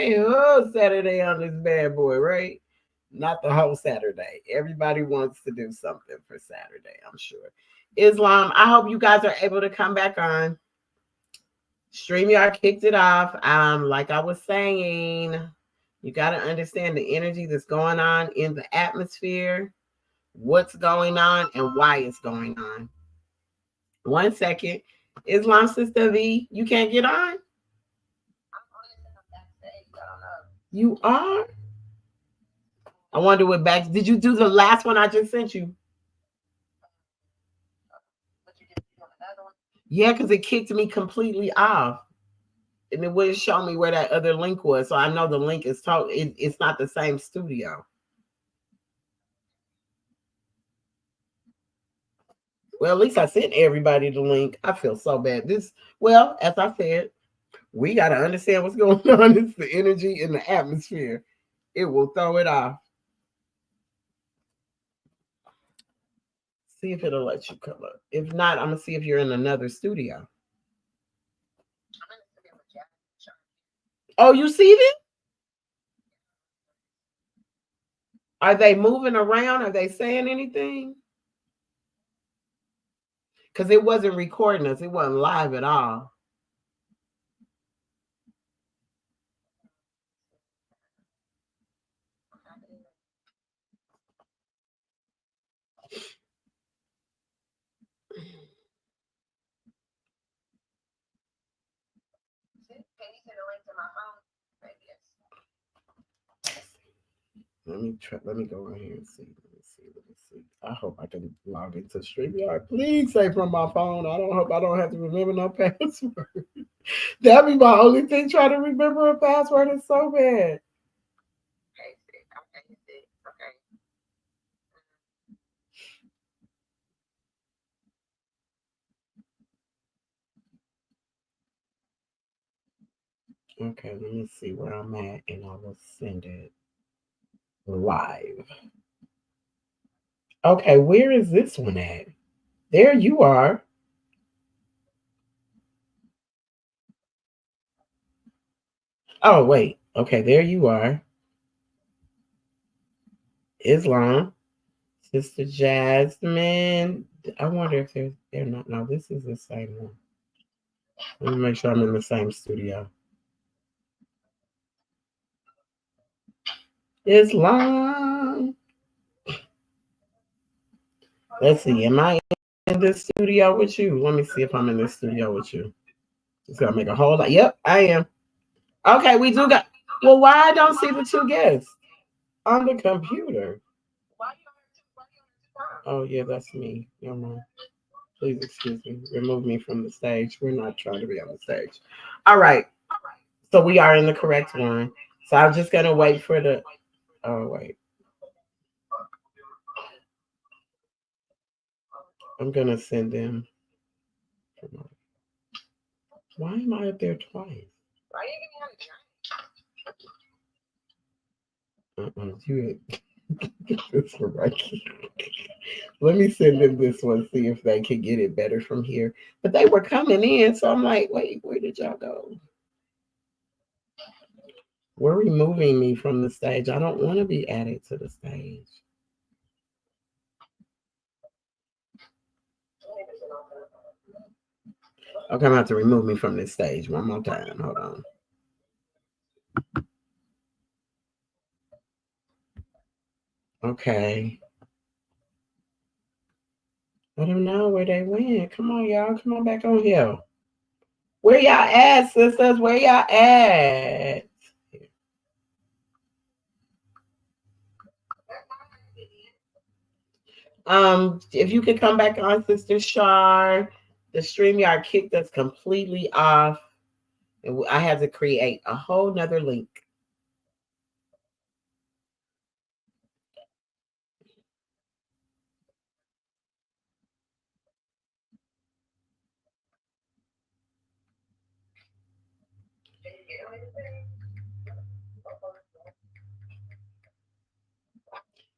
a whole Saturday on this bad boy, right? Not the whole Saturday. Everybody wants to do something for Saturday, I'm sure. Islam, I hope you guys are able to come back on. StreamYard kicked it off. Like I was saying, you got to understand the energy that's going on in the atmosphere, what's going on, and why it's going on. 1 second. Islam Sister V, you can't get on? You are? I wonder what back. Did you do the last one I just sent you? Yeah, because it kicked me completely off. And it wouldn't show me where that other link was. So I know the link is it's not the same studio. Well, at least I sent everybody the link. I feel so bad. Well, as I said, we got to understand what's going on. It's the energy in the atmosphere. It will throw it off. See if it'll let you come up. If not, I'm going to see if you're in another studio. Oh, you see them? Are they moving around? Are they saying anything? Because it wasn't recording us. It wasn't live at all. Let me try. Let me go in here and see. Let me see. Let me see. I hope I can log into StreamYard. Please say from my phone. I don't hope I don't have to remember no password. That'd be my only thing. Trying to remember a password is so bad. Okay, let me see where I'm at, and I will send it live. Okay, where is this one at? There you are. Oh, wait. Okay, there you are. Islam. Sister Jasmine. I wonder if they're not. No, this is the same one. Let me make sure I'm in the same studio. Islam. Let's see. Am I in this studio with you? Let me see if I'm in this studio with you. It's gonna make a whole lot. Yep, I am. Okay, we do got. Well, why I don't see the two guests on the computer? Oh yeah, that's me. Never mind. Please excuse me. Remove me from the stage. We're not trying to be on the stage. All right. So we are in the correct one. So I'm just gonna wait for the. Oh wait. I'm gonna send them. Why am I up there twice? You this one right here. Let me send them this one, see if they can get it better from here. But they were coming in, so I'm like, wait, where did y'all go? We're removing me from the stage. I don't want to be added to the stage. Okay, I'm gonna have to remove me from this stage one more time. Hold on. Okay. I don't know where they went. Come on, y'all. Come on back on here. Where y'all at, sisters? Where y'all at? If you could come back on, Sister Shar, the StreamYard kicked us completely off. And I had to create a whole nother link.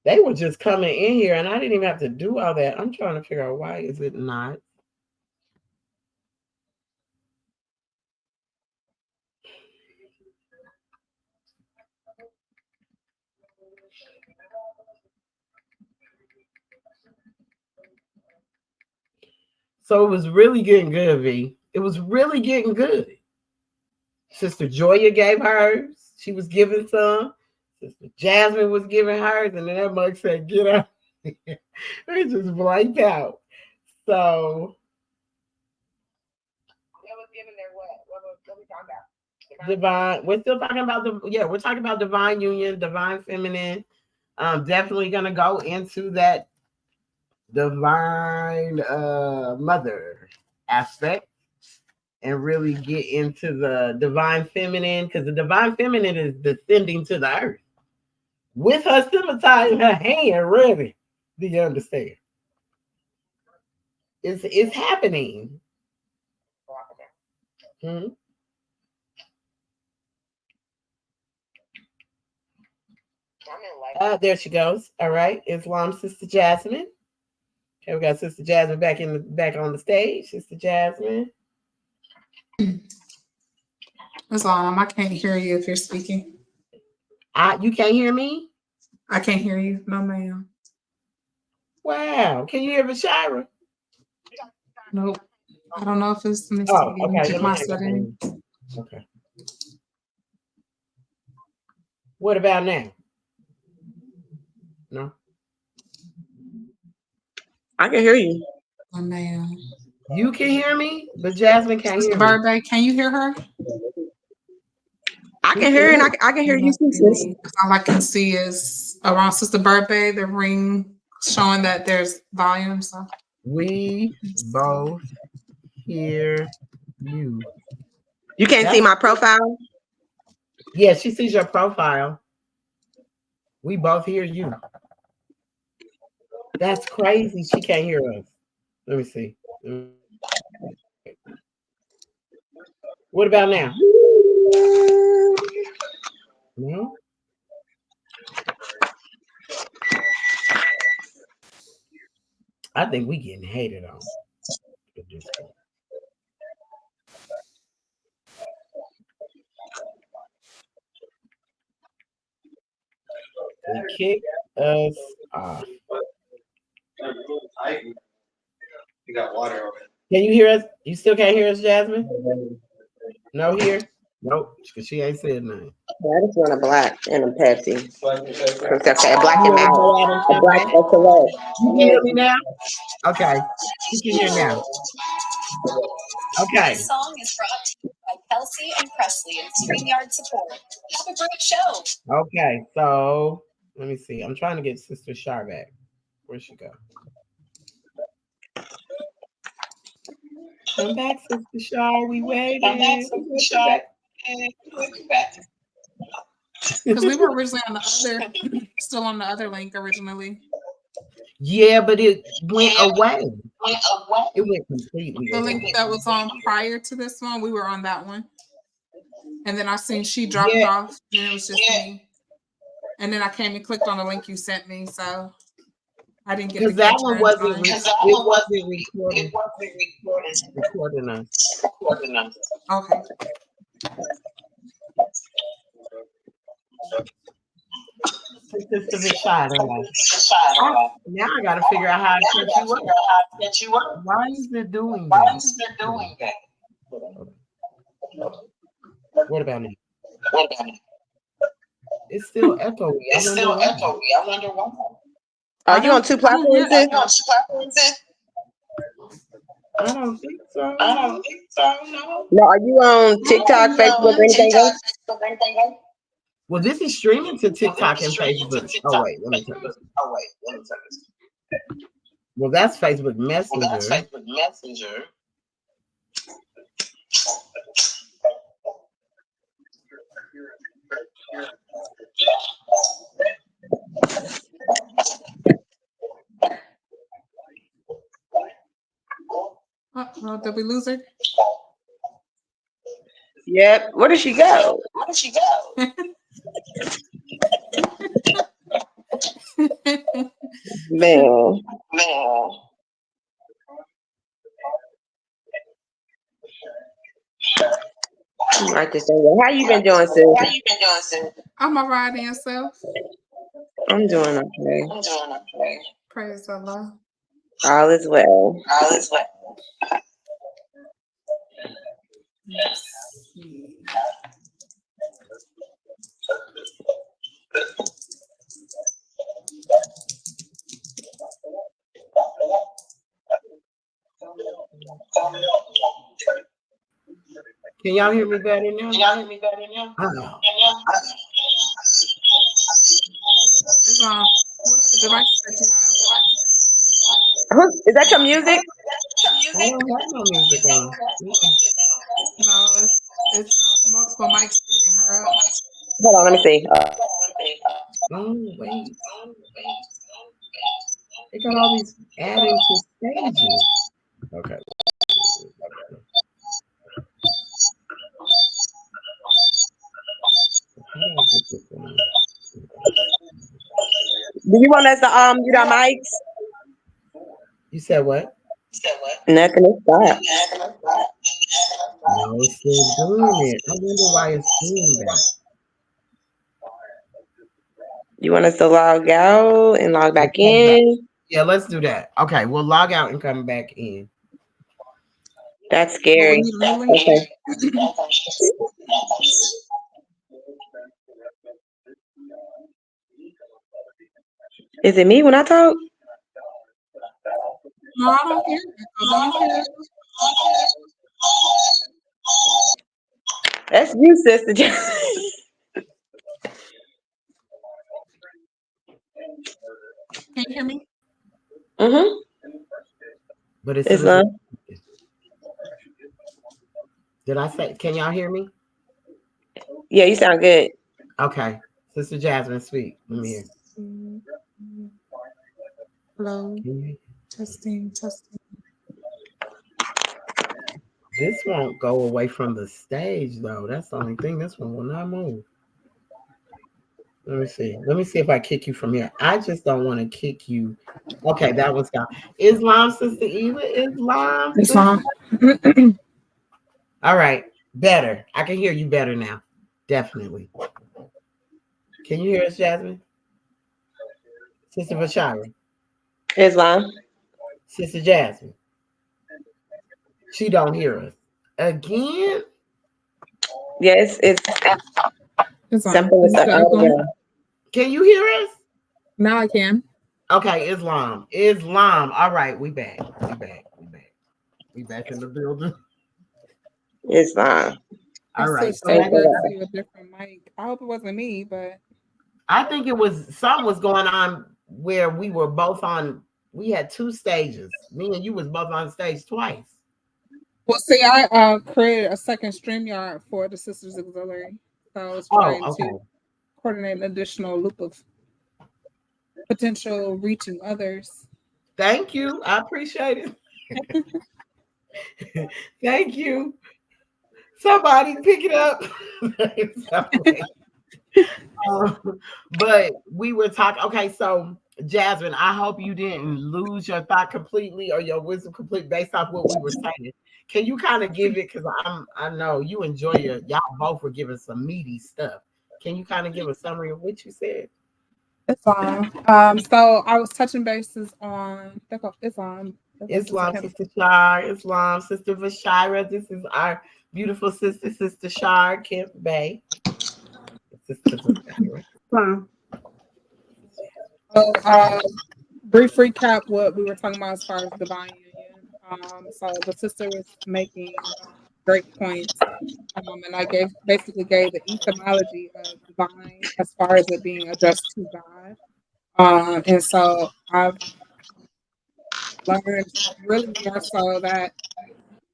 They were just coming in here and I didn't even have to do all that. I'm trying to figure out why is it not. So it was really getting good, V. It was really getting good. Sister Joya gave hers. She was giving some. Sister Jasmine was giving hers. And then that mug said, get up. It just blanked out. So It was giving their what? What we talking about? divine. We're still talking about we're talking about divine union, divine feminine. Definitely gonna go into that divine mother aspect and really get into the divine feminine, because the divine feminine is descending to the earth with her scimitar in her hand ready. Do you understand? It's happening. Hmm. There she goes. All right, Islam, Sister Jasmine. Okay, we got Sister Jasmine back on the stage. Sister Jasmine. Islam, I can't hear you if you're speaking. You can't hear me? I can't hear you. No, ma'am. Wow. Can you hear Bashira? Nope. I don't know if it's me. Oh, okay. Check my settings. Okay. What about now? No. I can hear you. Oh, ma'am. You can hear me, but Jasmine can't hear me. Birthday, can you hear her? I can hear her, and I can hear you too, sis. All I can see is around Sister Birthday, the ring showing that there's volume. So we both hear you. You can't see my profile? Yeah, she sees your profile. We both hear you. That's crazy. She can't hear us. Let me see. What about now? No? I think we getting hated on at this point. They kicked us off. You got water over it. Can you hear us? You still can't hear us, Jasmine? No here? Nope, because she ain't said nothing. I just want a black and a Pepsi. Okay, black You and wanna out. go out and A come black back? SOS. You can hear me now? Okay. You can hear now. Okay. This song is brought to you by Kelsey and Presley and StreamYard support. Have a great show. Okay, so let me see. I'm trying to get Sister Shar back. Where'd she go? Come back, Sister Shar. We waiting. Come back, Sister Shar. because we were originally on the other, still on the other link originally. Yeah, but it went away. It went completely The away. link that was on prior to this one, we were on that one. And then I seen she dropped off, and it was just me. And then I came and clicked on the link you sent me, so I didn't get because that one wasn't. Recording us. Okay. Sister Vishada. Now I gotta figure out how to catch you up. Why is it doing that? What about me? It's still echoey. I wonder why. Are you on two platforms? I don't think so. No. No, are you on TikTok, Facebook, or anything else? Well, this is streaming to TikTok and Facebook. Oh wait, let me turn this. Well, that's Facebook Messenger. Oh, did we lose her? Yep. Where did she go? Man. Right this way. How you been doing, sis? I'm all right, and yourself? I'm doing okay. Praise Allah. All is well. All is well. Let's see. Can y'all hear me better now? Y'all hear me better now? Oh, It's what other devices that you have? Is that your music? I don't have no music on. Mm-mm. No, it's multiple mics picking her up. Hold on, let me see. Oh, wait. They got all these adding to stages. Okay. How do I get this one? Do you want us to mute our mics? You said what? Nothing is stop. No, it's still doing it. I wonder why it's doing that. You want us to log out and log back We'll come back. in? Yeah, let's do that. Okay, we'll log out and come back in. That's But we scary. need a new link. Okay. Is it me when I talk? No, I don't hear it. Do you hear it? That's you, sister. Can you hear me? Mm-hmm. But as It's soon as on. did I say? Can y'all hear me? Yeah, you sound good. Okay, Sister Jasmine, sweet. Let me hear. Hello. Can you hear? Testing. This won't go away from the stage though. That's the only thing. This one will not move. Let me see. Let me see if I kick you from here. I just don't want to kick you. Okay, that was gone. Islam, Sister Eva. Islam. It's Sister. on. All right, better. I can hear you better now. Definitely. Can you hear us, Jasmine? Sister Vashira. Islam. Sister Jasmine. She don't hear us. Again? Yes, it's It's on. something with Is the the echo? audio. Can you hear us? Now I can. Okay, Islam. Islam. All right, we back. We back in the building. Islam. All right. It So said that switch is, to a different mic. I hope it wasn't me, but I think it was something was going on where we were both on. We had two stages. Me and you was both on stage twice. well, see, I created a second StreamYard for the Sisters Auxiliary, so I was trying Oh, okay. to coordinate an additional loop of potential reaching others. Thank you. I appreciate it. Thank you. Somebody pick it up. But we were talking. Okay, so Jasmine, I hope you didn't lose your thought completely or your wisdom complete based off what we were saying. Can you kind of give it? Because I know you enjoy y'all both were giving some meaty stuff. Can you kind of give a summary of what you said? It's on. So I was touching bases on Islam. Islam, Sister Shar, Islam, Sister Vashira. This is our beautiful sister, Sister Shar Kemp Bay. Sister Vashira. So, brief recap what we were talking about as far as divine union. So the sister was making great points, and I basically gave the etymology of divine as far as it being addressed to God. And so I've learned really more so that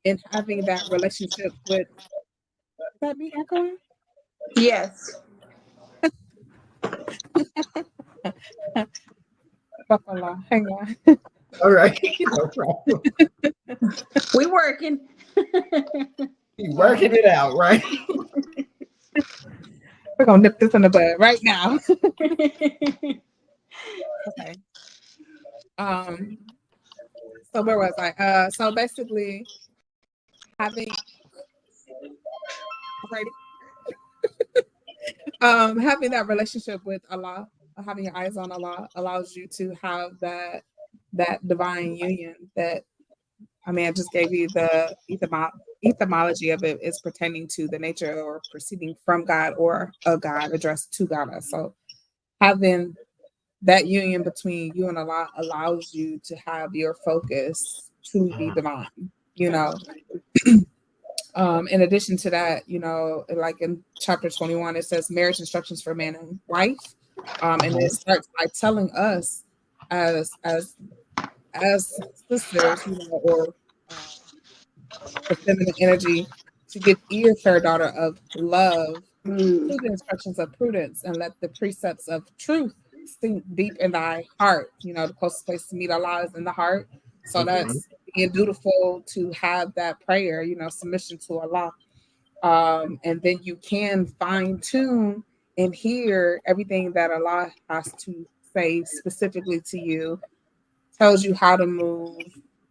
in having that relationship with, is that me echoing? Yes. Hang on. All right, no problem. We working. You working it out, right? We're gonna nip this in the bud right now. Okay. So where was I? So basically having having that relationship with Allah, having your eyes on Allah allows you to have that that divine union that, I mean, I just gave you the etymology of it is pertaining to the nature or proceeding from God or a God addressed to God. So having that union between you and Allah allows you to have your focus to be divine, you know. In addition to that, you know, like in chapter 21, it says marriage instructions for man and wife. And it starts by telling us as sisters, you know, or the feminine energy to give ear, fair daughter, of love to the instructions of prudence and let the precepts of truth sink deep in thy heart. You know, the closest place to meet Allah is in the heart. So that's being dutiful to have that prayer, you know, submission to Allah. And then you can fine tune and hear everything that Allah has to say specifically to you, tells you how to move,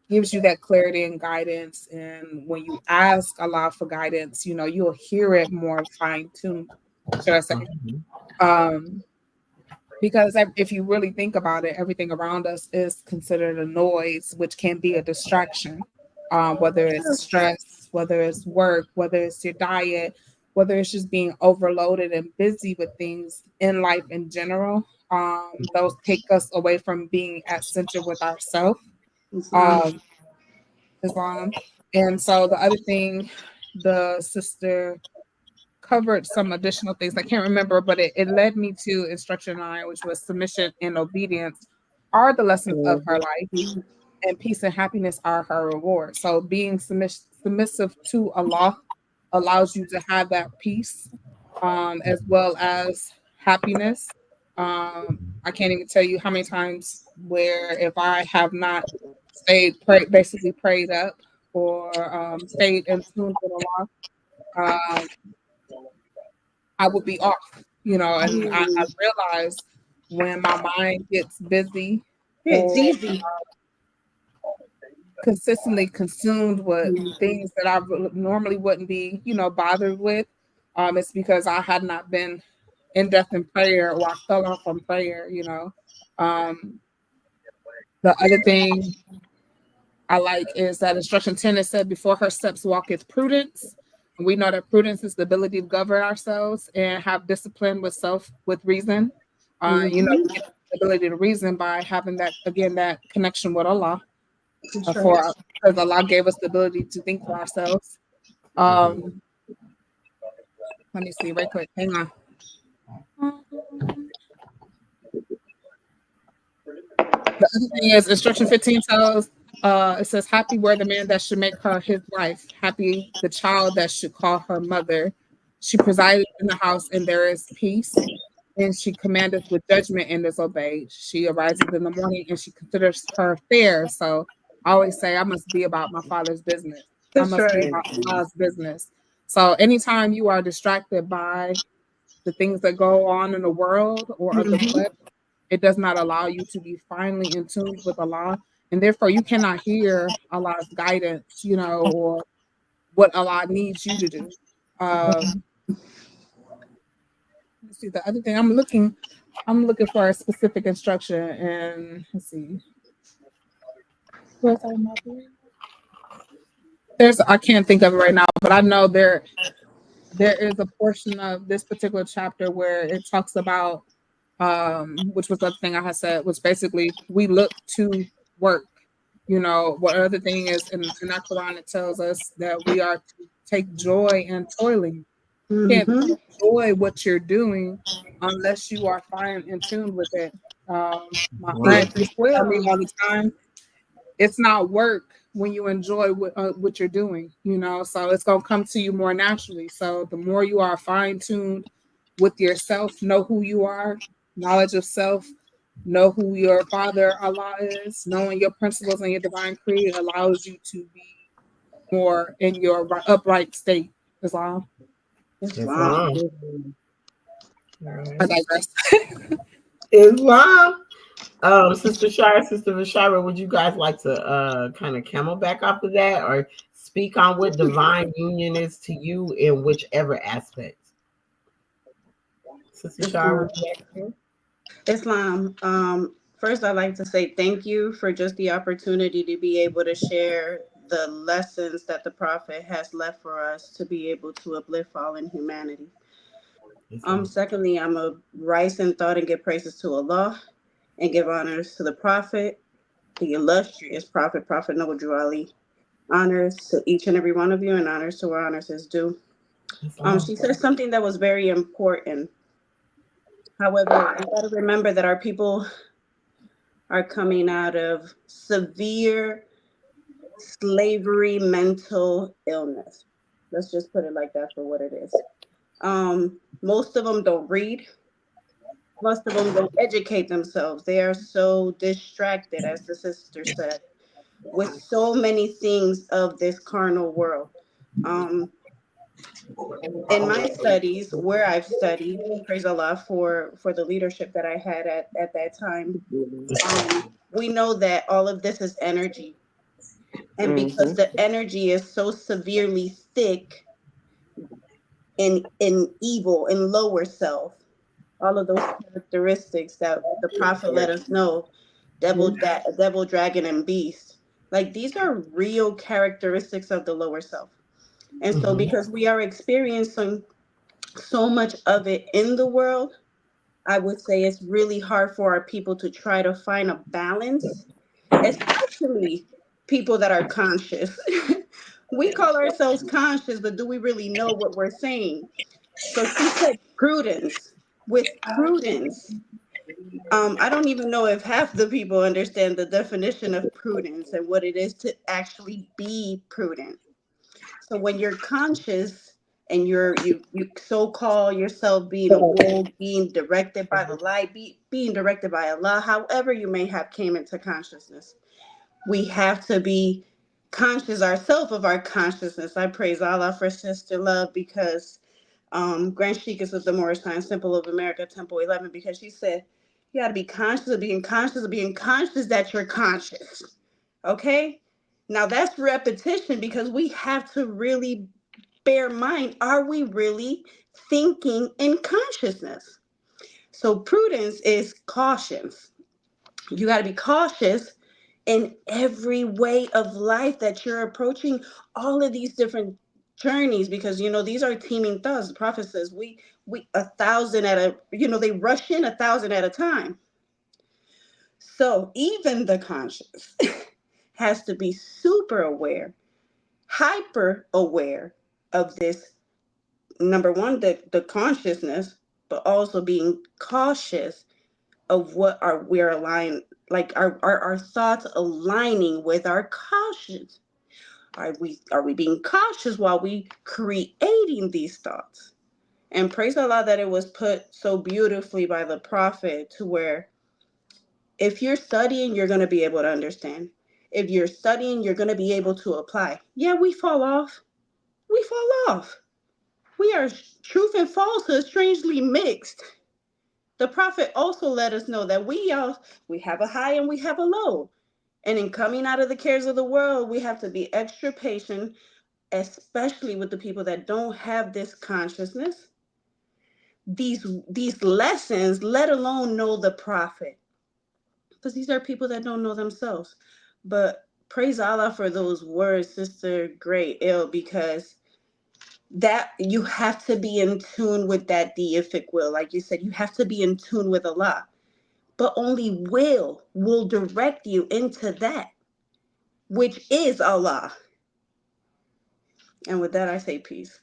gives you that clarity and guidance. And when you ask Allah for guidance, you know, you'll hear it more fine tuned, should I say. Because if you really think about it, everything around us is considered a noise, which can be a distraction, whether it's stress, whether it's work, whether it's your diet, whether it's just being overloaded and busy with things in life in general. Those take us away from being at center with ourselves, Islam. And so the other thing, the sister covered some additional things. I can't remember, but it led me to instruction 9, which was submission and obedience are the lessons of her life, and peace and happiness are her reward. So being submissive to Allah allows you to have that peace, as well as happiness. I can't even tell you how many times where if I have not basically prayed up or stayed in tune with Allah, I would be off, you know, and I realize when my mind gets busy or consistently consumed with things that I normally wouldn't be, you know, bothered with, it's because I had not been in depth in prayer or I fell off from prayer, you know. The other thing I like is that instruction 10 is said, before her steps walketh prudence. And we know that prudence is the ability to govern ourselves and have discipline with reason. You know, we get the ability to reason by having that, again, that connection with Allah. Because Allah gave us the ability to think for ourselves. Let me see right quick. Hang on. The other thing is instruction 15 tells, it says, happy were the man that should make her his wife. Happy the child that should call her mother. She presided in the house and there is peace. And she commandeth with judgment and is obeyed. She arises in the morning and she considers her affairs. So I always say I must be about my father's business. I must be about Allah's business. So anytime you are distracted by the things that go on in the world or of the flesh, it does not allow you to be finally in tune with Allah. And therefore you cannot hear Allah's guidance, you know, or what Allah needs you to do. Let's see, the other thing I'm looking for a specific instruction, and let's see. I can't think of it right now, but I know there is a portion of this particular chapter where it talks about, which was the other thing I had said, was basically we look to work. You know, what other thing is in that Quran, it tells us that we are to take joy in toiling. You can't enjoy what you're doing unless you are fine and tuned with it. My friend used to tell me all the time, it's not work when you enjoy what you're doing, you know, so it's going to come to you more naturally. So the more you are fine tuned with yourself, know who you are, knowledge of self, know who your father Allah is, knowing your principles and your divine creed allows you to be more in your upright state. Islam. Islam. I digress. Islam. Sister Shara, Sister Vashara, would you guys like to kind of camel back off of that or speak on what divine union is to you in whichever aspect? Sister Shara, Islam, First, I'd like to say thank you for just the opportunity to be able to share the lessons that the prophet has left for us to be able to uplift fallen humanity. Secondly, I'm a rise in thought and give praises to Allah and give honors to the prophet, the illustrious prophet Noble Drew Ali. Honors to each and every one of you, and honors to where honors is due. She said something that was very important. However, we got to remember that our people are coming out of severe slavery mental illness. Let's just put it like that for what it is. Most of them don't read. Most of them don't educate themselves. They are so distracted, as the sister said, with so many things of this carnal world. In my studies, where I've studied, praise Allah for the leadership that I had at that time, we know that all of this is energy. And because the energy is so severely thick in evil, in lower self, all of those characteristics that the prophet let us know, devil, dragon, and beast, like these are real characteristics of the lower self. And so because we are experiencing so much of it in the world, I would say it's really hard for our people to try to find a balance, especially people that are conscious. We call ourselves conscious, but do we really know what we're saying? So she said prudence. With prudence, I don't even know if half the people understand the definition of prudence and what it is to actually be prudent. So when you're conscious and you so call yourself being awoke, being directed by the light, being directed by Allah, however you may have came into consciousness, we have to be conscious ourselves of our consciousness. I praise Allah for Sister Love because Grand Sheik is of the Moorish Science Temple of America, Temple 11, because she said you got to be conscious of being conscious of being conscious that you're conscious. Okay? Now that's repetition because we have to really bear mind, are we really thinking in consciousness? So prudence is cautious. You got to be cautious in every way of life that you're approaching all of these different journeys, because these are teeming thoughts. The prophet says we 1,000 at a, they rush in 1,000 at a time. So even the conscious has to be super aware, hyper aware of this. Number one, the consciousness, but also being cautious of what we're aligned, like our thoughts aligning with our cautions. Are we being cautious while we creating these thoughts? And praise Allah that it was put so beautifully by the prophet to where if you're studying, you're going to be able to understand. If you're studying, you're going to be able to apply. Yeah, we fall off. We fall off. We are truth and falsehood strangely mixed. The prophet also let us know that we have a high and we have a low. And in coming out of the cares of the world, we have to be extra patient, especially with the people that don't have this consciousness, these lessons, let alone know the prophet. Because these are people that don't know themselves. But praise Allah for those words, Sister Great Ill, because that you have to be in tune with that deific will. Like you said, you have to be in tune with Allah. But only will direct you into that, which is Allah. And with that, I say peace.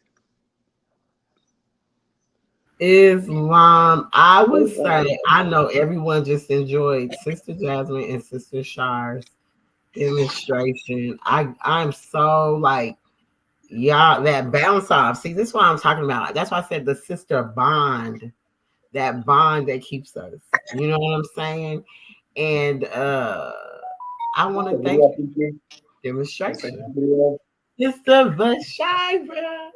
Islam, I would say, I know everyone just enjoyed Sister Jasmine and Sister Shar's demonstration. I'm so like, y'all, that bounce off. See, this is what I'm talking about. That's why I said the sister bond, that bond that keeps us. You know what I'm saying? And I want to thank you. Demonstration. Sister Bashira.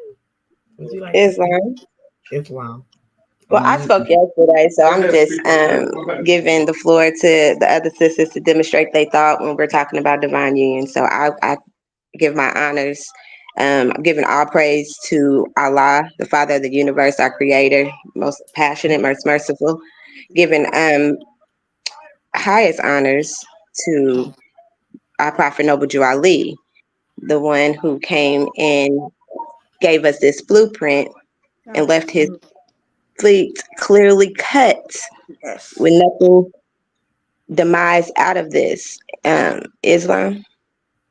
Would you like Islam. Islam? Well, I spoke yesterday, so I'm just giving the floor to the other sisters to demonstrate they thought when we're talking about divine union. So I give my honors. I'm giving all praise to Allah, the Father of the universe, our Creator, most passionate, most merciful. Giving highest honors to our Prophet Noble Drew Ali, the one who came and gave us this blueprint and left his fleet clearly cut Yes. with nothing demise out of this. Islam.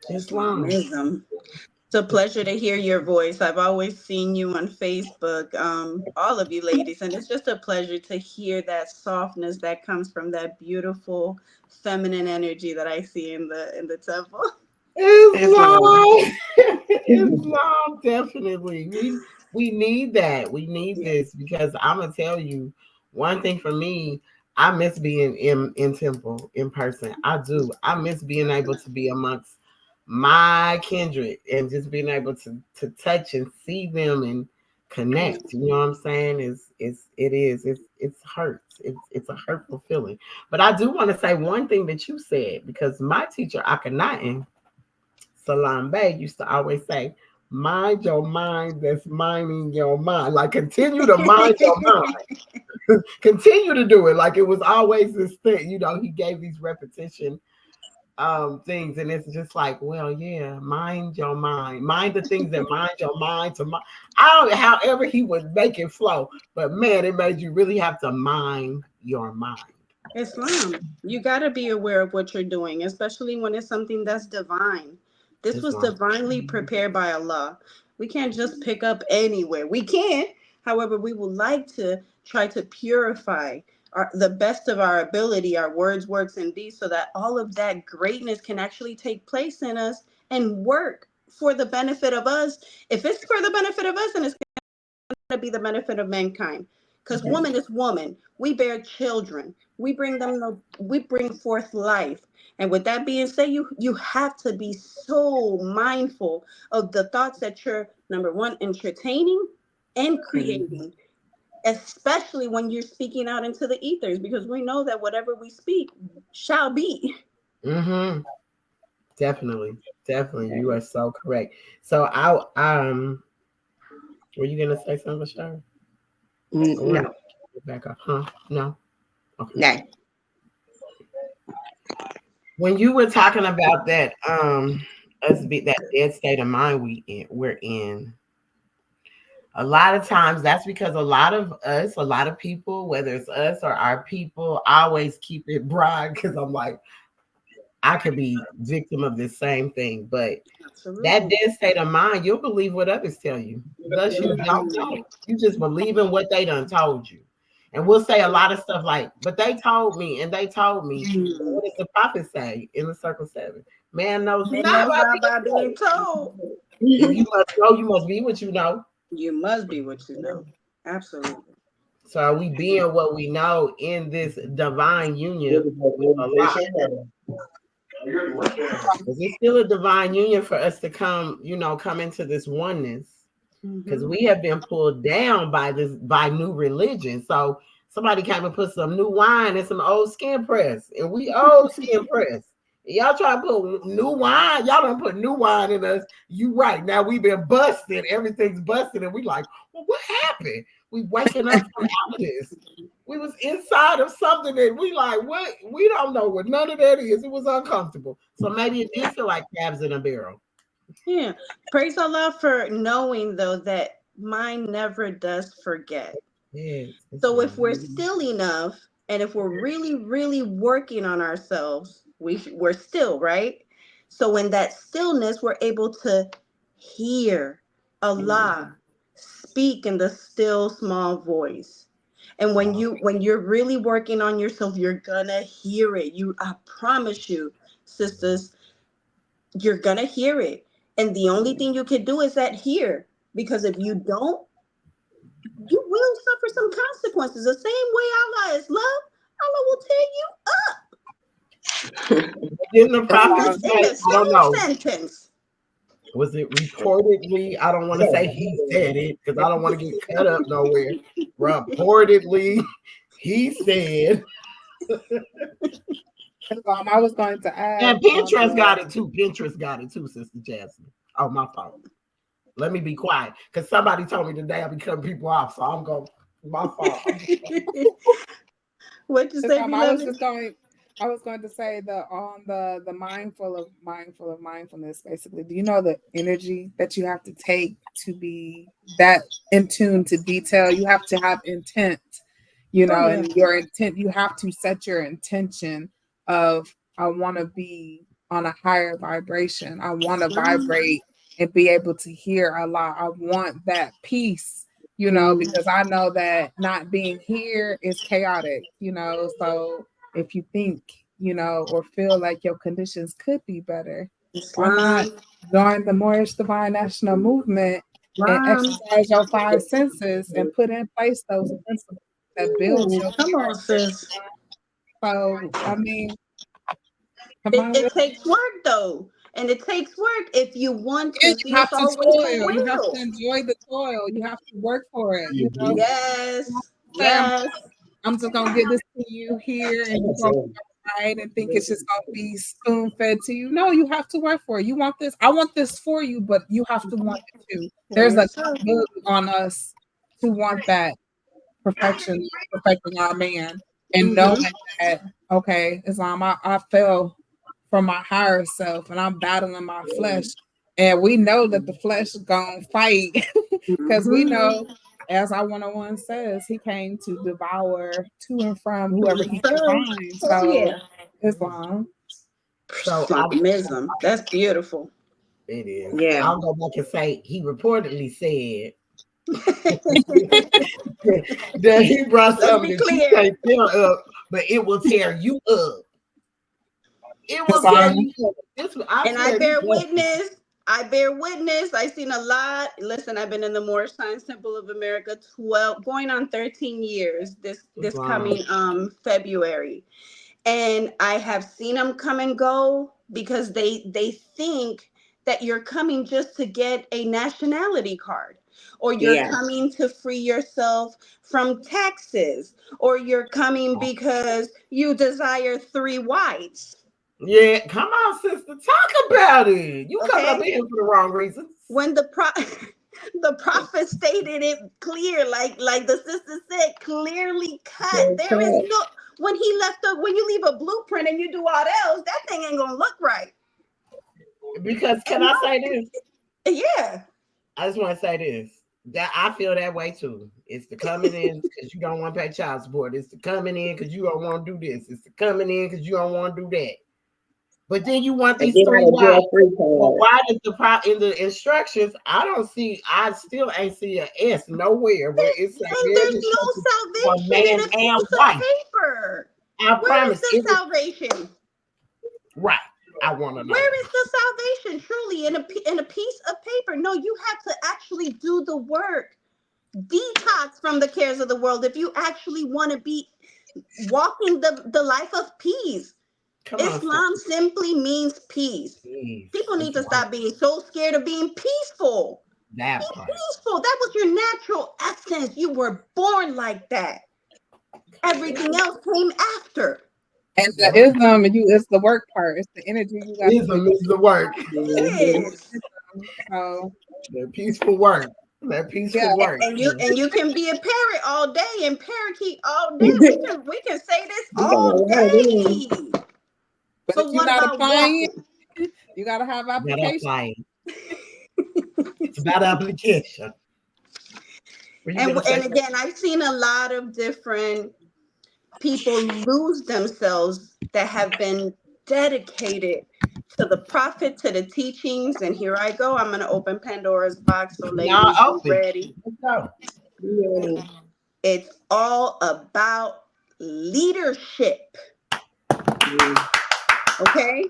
Islam. It's a pleasure to hear your voice. I've always seen you on Facebook, all of you ladies, and it's just a pleasure to hear that softness that comes from that beautiful feminine energy that I see in the temple. Islam. Islam, definitely. We need that. We need this because I'm gonna tell you one thing for me. I miss being in temple in person. I do. I miss being able to be amongst my kindred and just being able to touch and see them and connect. You know what I'm saying? It hurts. It's a hurtful feeling. But I do want to say one thing that you said because my teacher Akhenaten Salam Bey used to always say, mind your mind that's minding your mind. Like, continue to mind your mind. Continue to do it. Like, it was always this thing. You know, he gave these repetition things. And it's just like, well, yeah, mind your mind. Mind the things that mind your mind to mind. I don't know, however he would make it flow. But, man, it made you really have to mind your mind. Islam, you got to be aware of what you're doing, especially when it's something that's divine. This was Islam. divinely prepared by Allah. We can't just pick up anywhere. We can, however, we would like to try to purify the best of our ability, our words, works, and deeds, so that all of that greatness can actually take place in us and work for the benefit of us. If it's for the benefit of us, then it's to be the benefit of mankind, because woman is woman. We bear children, we bring forth life. And with that being said, you have to be so mindful of the thoughts that you're, number one, entertaining and creating, especially when you're speaking out into the ethers, because we know that whatever we speak shall be. Mm-hmm. Definitely. You are so correct. So were you gonna say something, Shara? No. Back up, huh? No. Okay. No. When you were talking about that, that dead state of mind we're in, a lot of times that's because a lot of people, whether it's us or our people, always keep it broad because I'm like, I could be victim of this same thing, but that dead state of mind, you'll believe what others tell you. Thus, you don't know. You just believe in what they done told you. And we'll say a lot of stuff like, but they told me, and they told me. What does the prophet say in the circle 7? Man knows not about being told. If you must know, you must be what you know. You must be what you know. Absolutely. So are we being what we know in this divine union with Allah? It's still a divine union for us to come into this oneness, because we have been pulled down by new religion. So somebody came and put some new wine and some old skin press, and we old skin press. Y'all try to put new wine. Y'all don't put new wine in us. You right. Now we've been busted. Everything's busted, and we like, well, what happened? We waking up from out of this. We was inside of something that we like, what? We don't know what none of that is. It was uncomfortable. So maybe it did feel like crabs in a barrel. Yeah. Praise Allah for knowing, though, that mind never does forget. Yeah. So if we're still enough, and if we're really, really working on ourselves, we're still, right? So in that stillness, we're able to hear Allah speak in the still small voice. And when you're really working on yourself, you're gonna hear it. I promise you, sisters, you're gonna hear it. And the only thing you can do is that hear. Because if you don't, you will suffer some consequences. The same way Allah is love, Allah will tear you up. Didn't the prophet say, In the I don't know. sentence. Was it reportedly? I don't want to say he said it because I don't want to get cut up nowhere. Reportedly, he said. I was going to add. And Pinterest got it too. Pinterest got it too, Sister Jasmine. Oh, my fault. Let me be quiet because somebody told me today I be cutting people off, so I'm going. My fault. What you say? I was just going. I was going to say the mindful of mindfulness. Basically, do you know the energy that you have to take to be that in tune to detail? You have to have intent, Oh yeah. and your intent. You have to set your intention of I want to be on a higher vibration. I want to vibrate and be able to hear a lot. I want that peace. Because I know that not being here is chaotic. So if you think, or feel like your conditions could be better, why not Islam. join the Moorish Divine National Movement and Islam. exercise your five senses and put in place those principles that build Ooh, your come on, character? sis. So, I mean, come It, on it with takes work though. And it takes work if you want to. it. See, You it's have to always the toil. You have to will. enjoy the toil. You have to work for it. You Mhm. have Yes. to say, Yes. I'm just gonna give this to you here, and you're gonna right and think it's just gonna be spoon fed to you. No, you have to work for it. You want this, I want this for you, but you have to want it too. For There's a yourself. ability on us to want that perfection, perfecting our man, and knowing Mm-hmm. that okay, Islam, I fell from my higher self and I'm battling my flesh. And we know that the flesh is gonna fight because we Mm-hmm. know, as our 101 says, he came to devour to and from whoever he can find. Oh So yeah. Islam. So I, Islamism. That's beautiful. it is. Yeah. I'll go back and say he reportedly said that he brought Let's something be that you clear. can't tear up, but it will tear you up. It will tear Islam. you up. I And I swear he bear does. witness. I bear witness. I've seen a lot. Listen, I've been in the Moorish Science Temple of America 12, going on 13 years this Wow. coming February. And I have seen them come and go because they think that you're coming just to get a nationality card, or you're Yeah. coming to free yourself from taxes, or you're coming because you desire three wives. Yeah, come on, sister. Talk about it. You coming up Okay, here for the wrong reasons. when the prophet stated it clear, like the sister said, clearly cut. There is no, when he left the, when you leave a blueprint and you do all else, that thing ain't gonna look right. Because can And I say this? yeah. I just want to say this. That I feel that way too. It's the coming in because you don't want to pay child support. It's the coming in because you don't want to do this. It's the coming in because you don't want to do that. But then you want And these get three out of wives. jail free Well, card. why does in the instructions? I still ain't see an S nowhere where it's like And there's there's no instructions for salvation in man a and piece of wife. paper. I Where is promise. the salvation? Right. I want to know. Where is the salvation truly in a piece of paper? No, you have to actually do the work. Detox from the cares of the world if you actually want to be walking the life of peace. Come on, Islam simply means peace. please. People need It's to right. stop being so scared of being peaceful. Be That part. peaceful. That was your natural essence. You were born like that. Everything else came after. And the Islam and you is the work part. It's the energy you got to put. Ism is the work. Yes. So The peaceful work. That yeah, peaceful work. And you can be a parrot all day and parakeet all day. We can say this You got all a lot of them. day. but if But you're what not about applying walking? it, you gotta have Not application. applying. It's about application. What you gonna say? And again, I've seen a lot of different people lose themselves that have been dedicated to the prophet, to the teachings. And here I go. I'm going to open Pandora's box. So, Y'all ladies, be open. ready. Let's go. Yeah. It's all about leadership. Okay?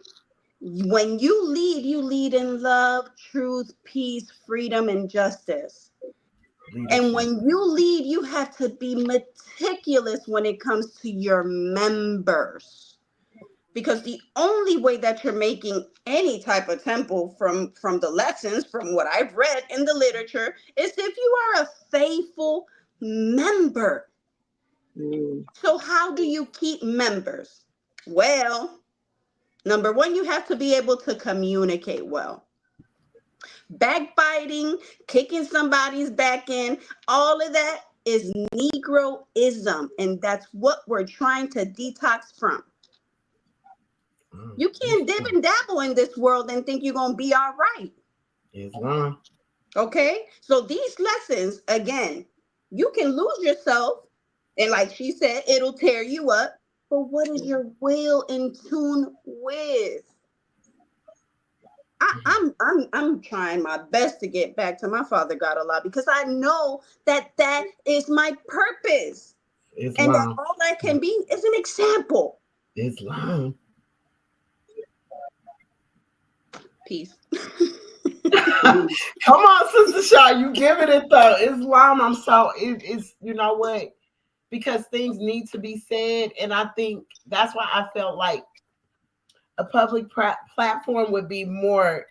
When you lead in love, truth, peace, freedom, and justice. And when you lead, you have to be meticulous when it comes to your members. Because the only way that you're making any type of temple from the lessons, from what I've read in the literature, is if you are a faithful member. So how do you keep members? Well, number one, you have to be able to communicate well. Backbiting, kicking somebody's back in, all of that is Negroism. And that's what we're trying to detox from. You can't dib and dabble in this world and think you're gonna be all right. Islam. Okay, so these lessons, again, you can lose yourself, and like she said, it'll tear you up. But what is your will in tune with? I'm trying my best to get back to my Father God Allah, because I know that that is my purpose, and that Islam. all I can be is an example. Islam. Peace. Come on, Sister Shaw, you giving it though. Islam, I'm so it's you know what? Because things need to be said, and I think that's why I felt like a public platform would be more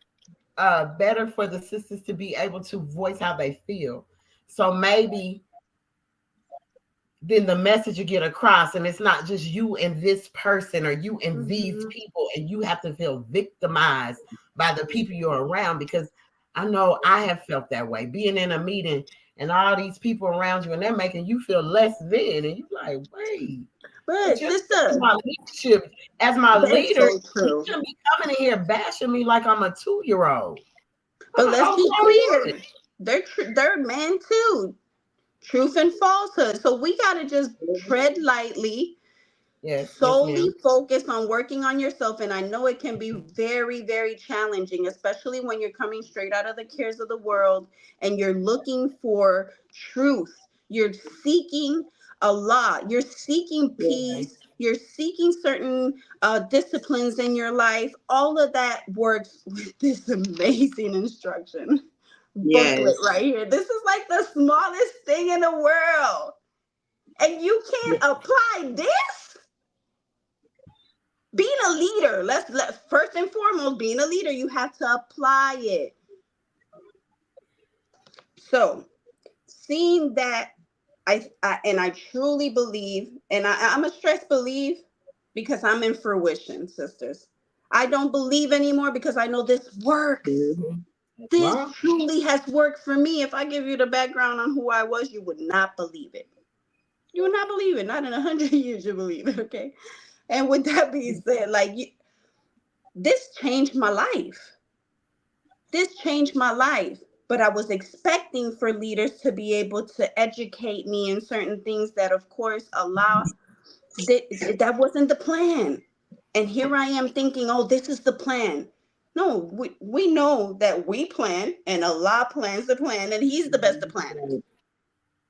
better for the sisters to be able to voice how they feel. So maybe then the message you get across, and it's not just you and this person or you and these people, and you have to feel victimized by the people you're around. Because I know I have felt that way, being in a meeting and all these people around you, and they're making you feel less than, and you're like, wait. But sister, my leadership, as my leader, so true. you shouldn't be coming in here bashing me like I'm a 2-year-old. But let's be clear, they're men too. Truth and falsehood. So we got to just tread lightly, solely focus on working on yourself. And I know it can be very, very challenging, especially when you're coming straight out of the cares of the world and you're looking for truth. You're seeking Allah. You're seeking peace. You're seeking certain disciplines in your life. All of that works with this amazing instruction booklet right here. This is like the smallest thing in the world, and you can't apply this. Being a leader, let's first and foremost, being a leader, you have to apply it. So, seeing that, I truly believe, and I'm a stress believe, because I'm in fruition, sisters. I don't believe anymore because I know this works. This truly has worked for me. If I give you the background on who I was, you would not believe it. You would not believe it. Not in 100 years you believe it, okay? And with that being said, this changed my life. This changed my life. But I was expecting for leaders to be able to educate me in certain things that, of course, Allah, that wasn't the plan. And here I am thinking, oh, this is the plan. No, we know that we plan and Allah plans the plan, and He's the best to plan it.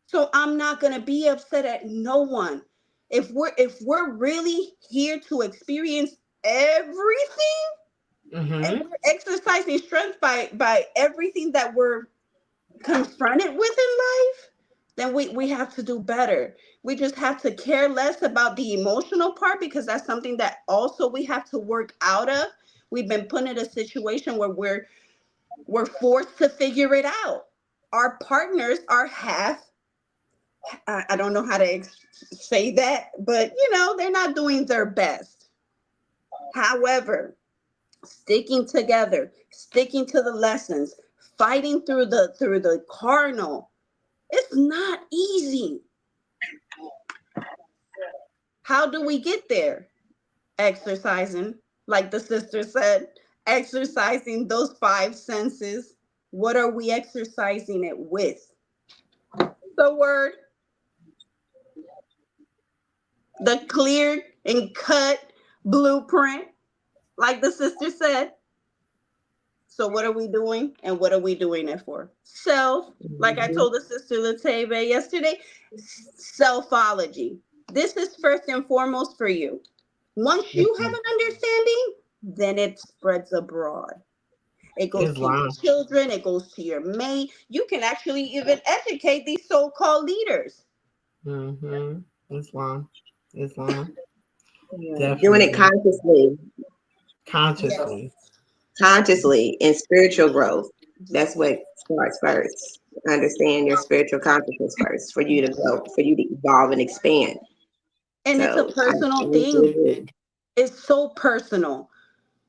So I'm not gonna be upset at no one. If we're really here to experience everything, and we're exercising strength by everything that we're confronted with in life, then we have to do better. We just have to care less about the emotional part, because that's something that also we have to work out of. We've been put in a situation where we're forced to figure it out. Our partners are half, I don't know how to say that, but they're not doing their best. However, sticking together, sticking to the lessons, fighting through the carnal, it's not easy. How do we get there? Exercising, like the sister said, exercising those 5 senses. What are we exercising it with? The word. The clear and cut blueprint, like the sister said. So what are we doing, and what are we doing it for? Self, like I told the sister Latave yesterday, selfology. This is first and foremost for you. Once you have an understanding, then it spreads abroad. It goes to your children, it goes to your mate. You can actually even educate these so-called leaders. Islam. Doing it consciously in spiritual growth. That's what starts first. Understand your spiritual consciousness first for you to grow, for you to evolve and expand. And it's a personal thing. It's so personal.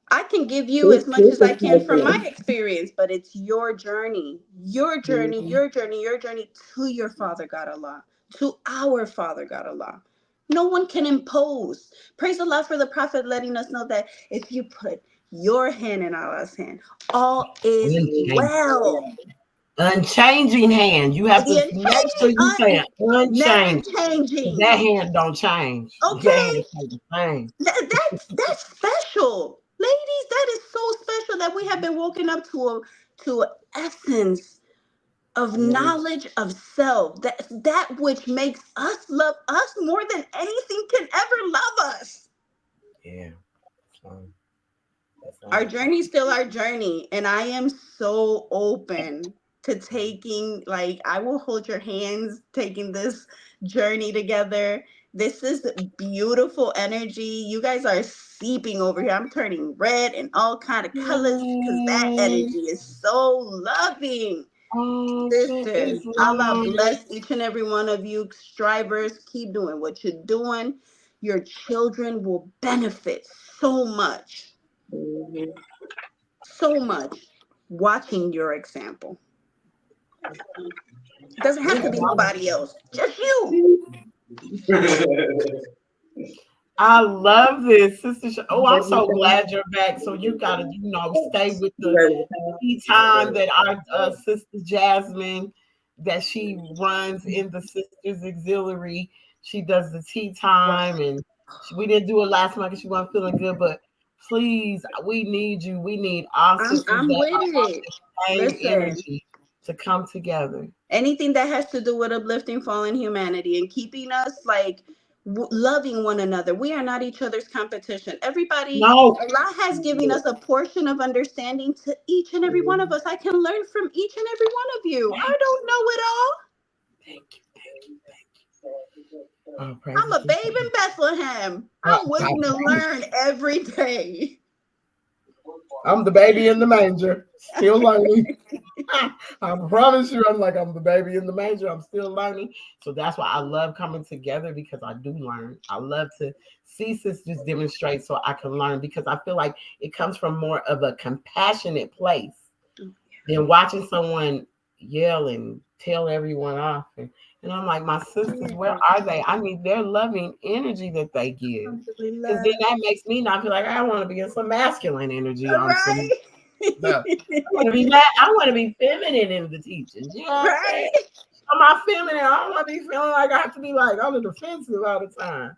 I can give you as much as I can from my experience, but it's your journey, your journey to your Father God Allah, to our Father God Allah. No one can impose. Praise Allah for the Prophet letting us know that if you put your hand in Allah's hand, all is Unchanging. well. Unchanging hand. You have to The make sure you say never unchanging. changing. That hand don't change. That Okay, hand stay the same. that's special, ladies. That is so special that we have been woken up to an essence of knowledge of self. That which makes us love us more than anything can ever love us. Yeah. Our journey is still our journey, and I am so open to taking, like, I will hold your hands taking this journey together. This is beautiful energy. You guys are seeping over here. I'm turning red and all kind of colors because that energy is so loving. Sisters, Allah bless each and every one of you strivers. Keep doing what you're doing. Your children will benefit so much. So much watching your example. It doesn't have to be nobody else, just you. I love this, Sister. Oh, I'm so glad you're back. So you gotta, stay with the tea time that our Sister Jasmine, that she runs in the Sisters Auxiliary. She does the tea time, and we didn't do it last month because she wasn't feeling good. But please, we need you. We need all sisters I'm that with are it. same Listen, energy to come together. anything that has to do with uplifting fallen humanity and keeping us like loving one another. We are not each other's competition. Everybody, No, Allah has given us a portion of understanding to each and every one of us. I can learn from each and every one of you. I don't know it all. thank you. Oh, I'm a babe in Bethlehem. I'm willing to learn every day. I'm the baby in the manger, still learning. I promise you, I'm the baby in the manger. I'm still learning. So that's why I love coming together, because I do learn. I love to see sisters demonstrate so I can learn, because I feel like it comes from more of a compassionate place than watching someone yell and tell everyone off. And I'm like, my sisters, where are they? I need their loving energy that they give. Because then that makes me not feel like I want to be in some masculine energy on some stuff. I want to be feminine in the teachings. You know what I'm saying? I'm not feminine. I don't want to be feeling like I have to be like on the defensive all the time.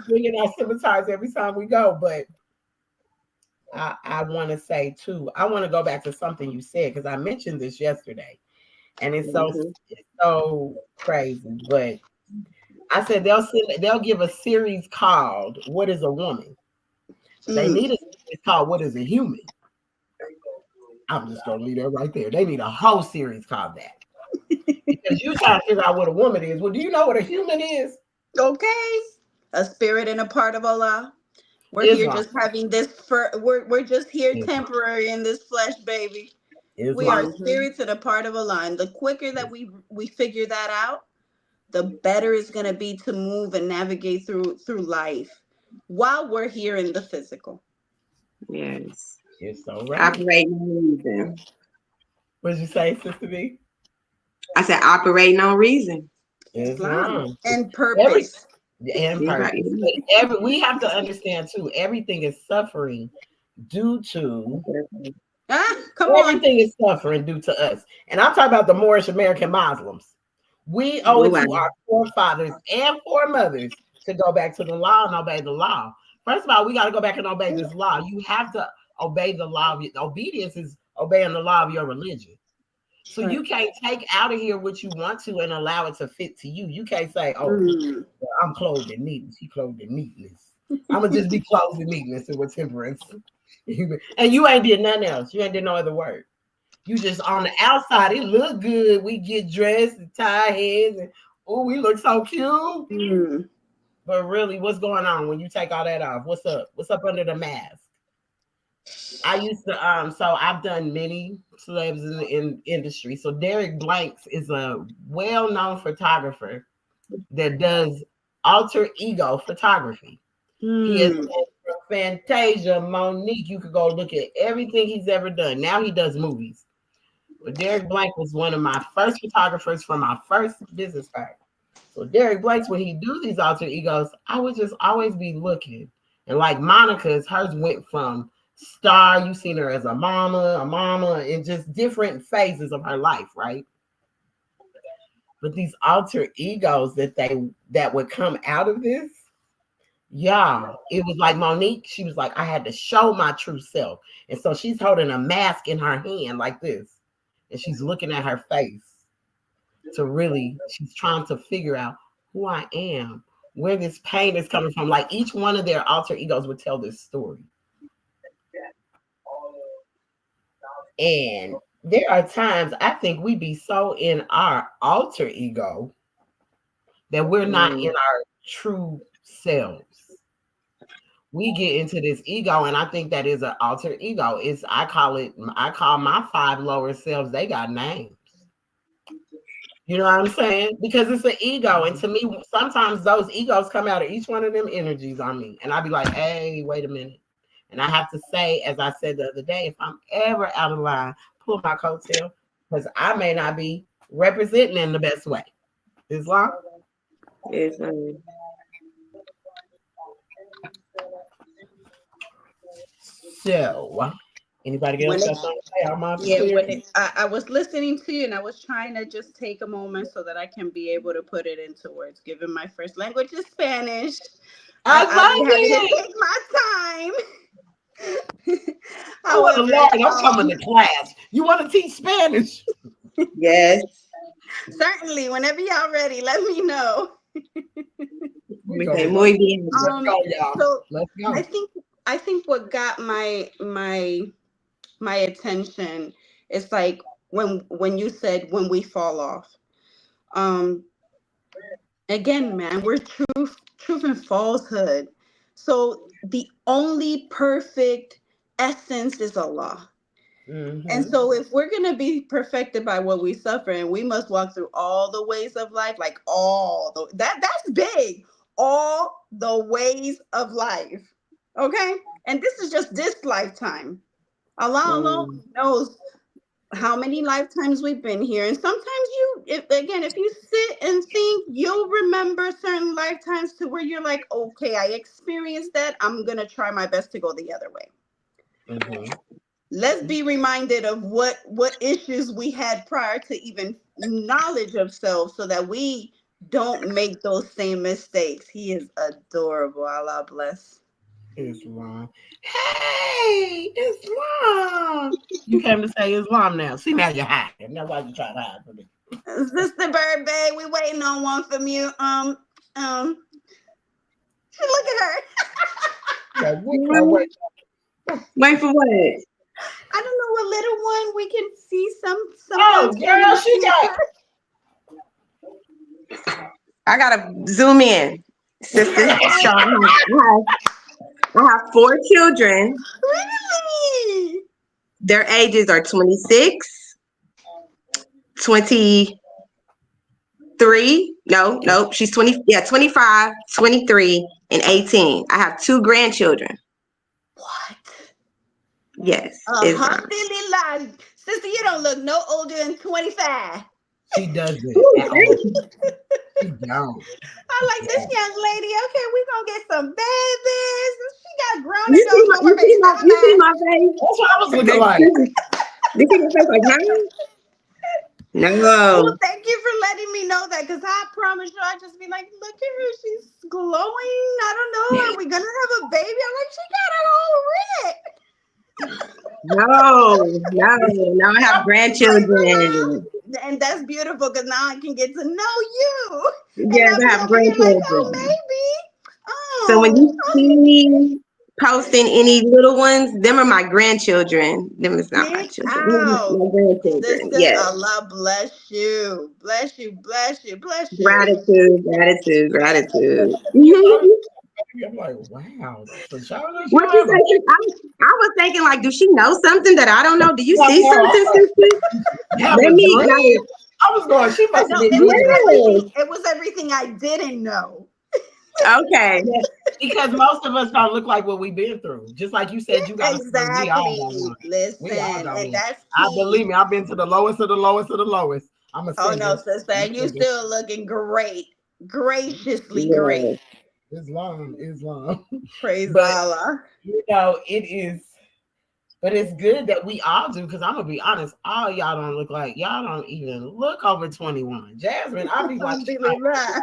Swinging our scimitars every time we go. But I want to say too, I want to go back to something you said, because I mentioned this yesterday, and it's so crazy. But I said they'll give a series called "What is a Woman?" They need a series called "What is a Human?" I'm just gonna leave that right there. They need a whole series called that, because you trying to figure out what a woman is. Well, do you know what a human is? Okay, a spirit and a part of Allah. We're here just having this we're just here temporary in this flesh, baby. We are spirits and a part of Allah. And the quicker that we figure that out, the better it's gonna be to move and navigate through life while we're here in the physical. Yes. You're so right. Operating on reason. What did you say, Sister B? I said operating on reason. Islam and purpose. We have to understand too, everything is suffering due to everything is suffering due to us. And I'm talking about the Moorish American Muslims. We owe it to our forefathers and foremothers to go back to the law and obey the law. First of all, we got to go back and obey this law. You have to obey the law. Obedience is obeying the law of your religion. So you can't take out of here what you want to and allow it to fit to you. You can't say, "Oh, I'm clothed in neatness. He clothed in neatness. I'm gonna just be clothed in neatness and with temperance." And you ain't did nothing else. You ain't did no other work. You just on the outside. It look good. We get dressed and tie heads, and we look so cute. But really, what's going on when you take all that off? What's up? What's up under the mask? I used to so I've done many celebs in the industry. So Derek Blanks is a well-known photographer that does alter ego photography. He is Fantasia, Monique. You could go look at everything he's ever done. Now he does movies. But Derek Blank was one of my first photographers from my first business card. So Derek Blake's, when he do these alter egos, I would just always be looking. And like Monica's, hers went from star, you seen her as a mama, in just different phases of her life, right? But these alter egos that would come out of this, yeah, it was like Monique. She was like, I had to show my true self. And so she's holding a mask in her hand like this. And she's looking at her face she's trying to figure out who I am, where this pain is coming from. Like each one of their alter egos would tell this story. And there are times I think we be so in our alter ego that we're not in our true selves. We get into this ego, and I think that is an alter ego. I call my 5 lower selves, they got names. You know what I'm saying? Because it's an ego. And to me, sometimes those egos come out of each one of them energies on me. And I'll be like, hey, wait a minute. And I have to say, as I said the other day, if I'm ever out of line, pull my coattail, because I may not be representing in the best way. Islam? So, anybody else got something to say? I was listening to you and I was trying to just take a moment so that I can be able to put it into words. Given my first language is Spanish, I love it. Take my time. However, I'm coming to class. You want to teach Spanish? Yes. Certainly. Whenever y'all ready, let me know. Muy bien. Let's go, y'all. So let's go. I think what got my attention is like when you said when we fall off. Again, man, we're truth and falsehood. So the only perfect essence is Allah. Mm-hmm. And so if we're going to be perfected by what we suffer, and we must walk through all the ways of life, like that's big, all the ways of life. Okay. And this is just this lifetime. Allah alone knows how many lifetimes we've been here. And sometimes if you sit and think, you'll remember certain lifetimes to where you're like, okay, I experienced that. I'm going to try my best to go the other way. Mm-hmm. Let's be reminded of what issues we had prior to even knowledge of self, so that we don't make those same mistakes. He is adorable. Allah bless. Islam. Hey, Islam. You came to say Islam now. See, now you're hiding. That's why you try to hide from me. Sister Bird, babe, we waiting on one from you. Look at her. Wait for what? I don't know, a little one. We can see some. Oh, girl, she got. I gotta zoom in, sister. So I have 4 children. Really? Their ages are 26, 23. No, she's 20. Yeah, 25, 23, and 18. I have 2 grandchildren. What? Yes. Alhamdulillah. Sister, you don't look no older than 25. She doesn't. She don't. I like this young lady. Okay, we're going to get some babies. She got grown. You see my face? That's what I was looking like. You see my face like, no. Well, thank you for letting me know that, because I promise you, I just be like, look at her. She's glowing. I don't know. Are we going to have a baby? I'm like, she got it all red. No, I have grandchildren. And that's beautiful, because now I can get to know you. Yes, I have grandchildren. Like, oh, baby. Oh, So when you see me posting any little ones, them are my grandchildren. Them is not my children. Them are my grandchildren. Yes. Allah bless you. Bless you. Bless you. Bless you. Gratitude. I'm like, wow. What you say? I was thinking, like, do she know something that I don't know? Do you see something, sister? Let me know. I was going, she must be. It was everything I didn't know. Okay. Because most of us don't look like what we've been through. Just like you said, you got exactly. Listen, and that's key. Believe me, I've been to the lowest of the lowest of the lowest. No, sister, you still looking great. graciously Yes. great. Islam. Praise But Allah. you know, it is, but it's good that we all do, because I'm gonna be honest, all y'all don't look like, y'all don't even look over 21. Jasmine, I'll be like, Alhamdulillah.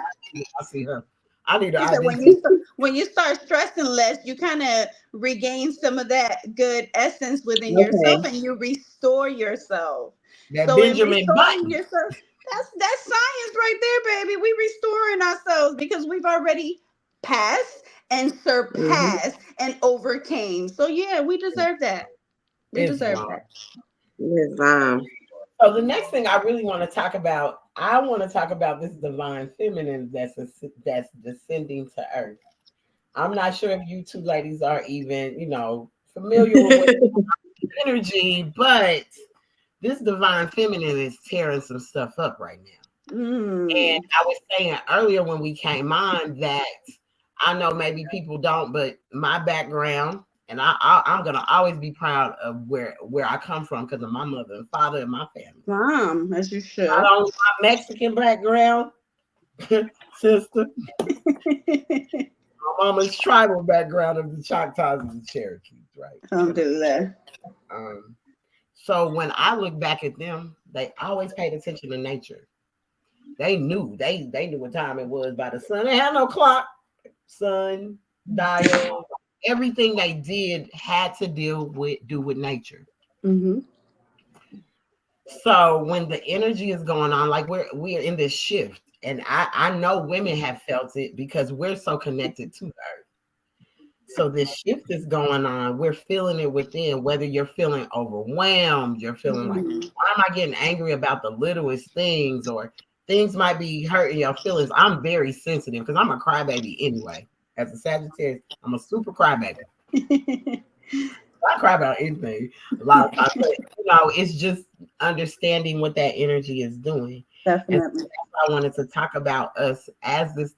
I see her. I need her He said ID. when you start stressing less, you kind of regain some of that good essence within yourself, Okay. and you restore yourself. That So in Benjamin restoring Button. yourself, that's science right there, baby. We restoring ourselves because we've already passed and surpassed and overcame. So yeah, we deserve that. We deserve Islam. that. Islam. So the next thing I really want to talk about, I want to talk about this divine feminine that's descending to earth. I'm not sure if you two ladies are even, familiar with energy, but this divine feminine is tearing some stuff up right now. And I was saying earlier when we came on that I know maybe people don't, but my background, and I'm gonna always be proud of where I come from because of my mother and father and my family. Mom, as you should. Not only my Mexican background, sister, my mama's tribal background of the Choctaws and the Cherokees, right? Alhamdulillah. So when I look back at them, they always paid attention to nature. They knew what time it was by the sun. They had no clock, sun, dial. Everything they did had to do with nature. Mm-hmm. So when the energy is going on, like we're in this shift, and I know women have felt it because we're so connected to Earth. So this shift is going on. We're feeling it within, whether you're feeling overwhelmed, you're feeling like, why am I getting angry about the littlest things, or things might be hurting your feelings. I'm very sensitive because I'm a crybaby anyway. As a Sagittarius, I'm a super crybaby. I cry about anything a lot of times, but it's just understanding what that energy is doing. Definitely. And so that's why I wanted to talk about us as this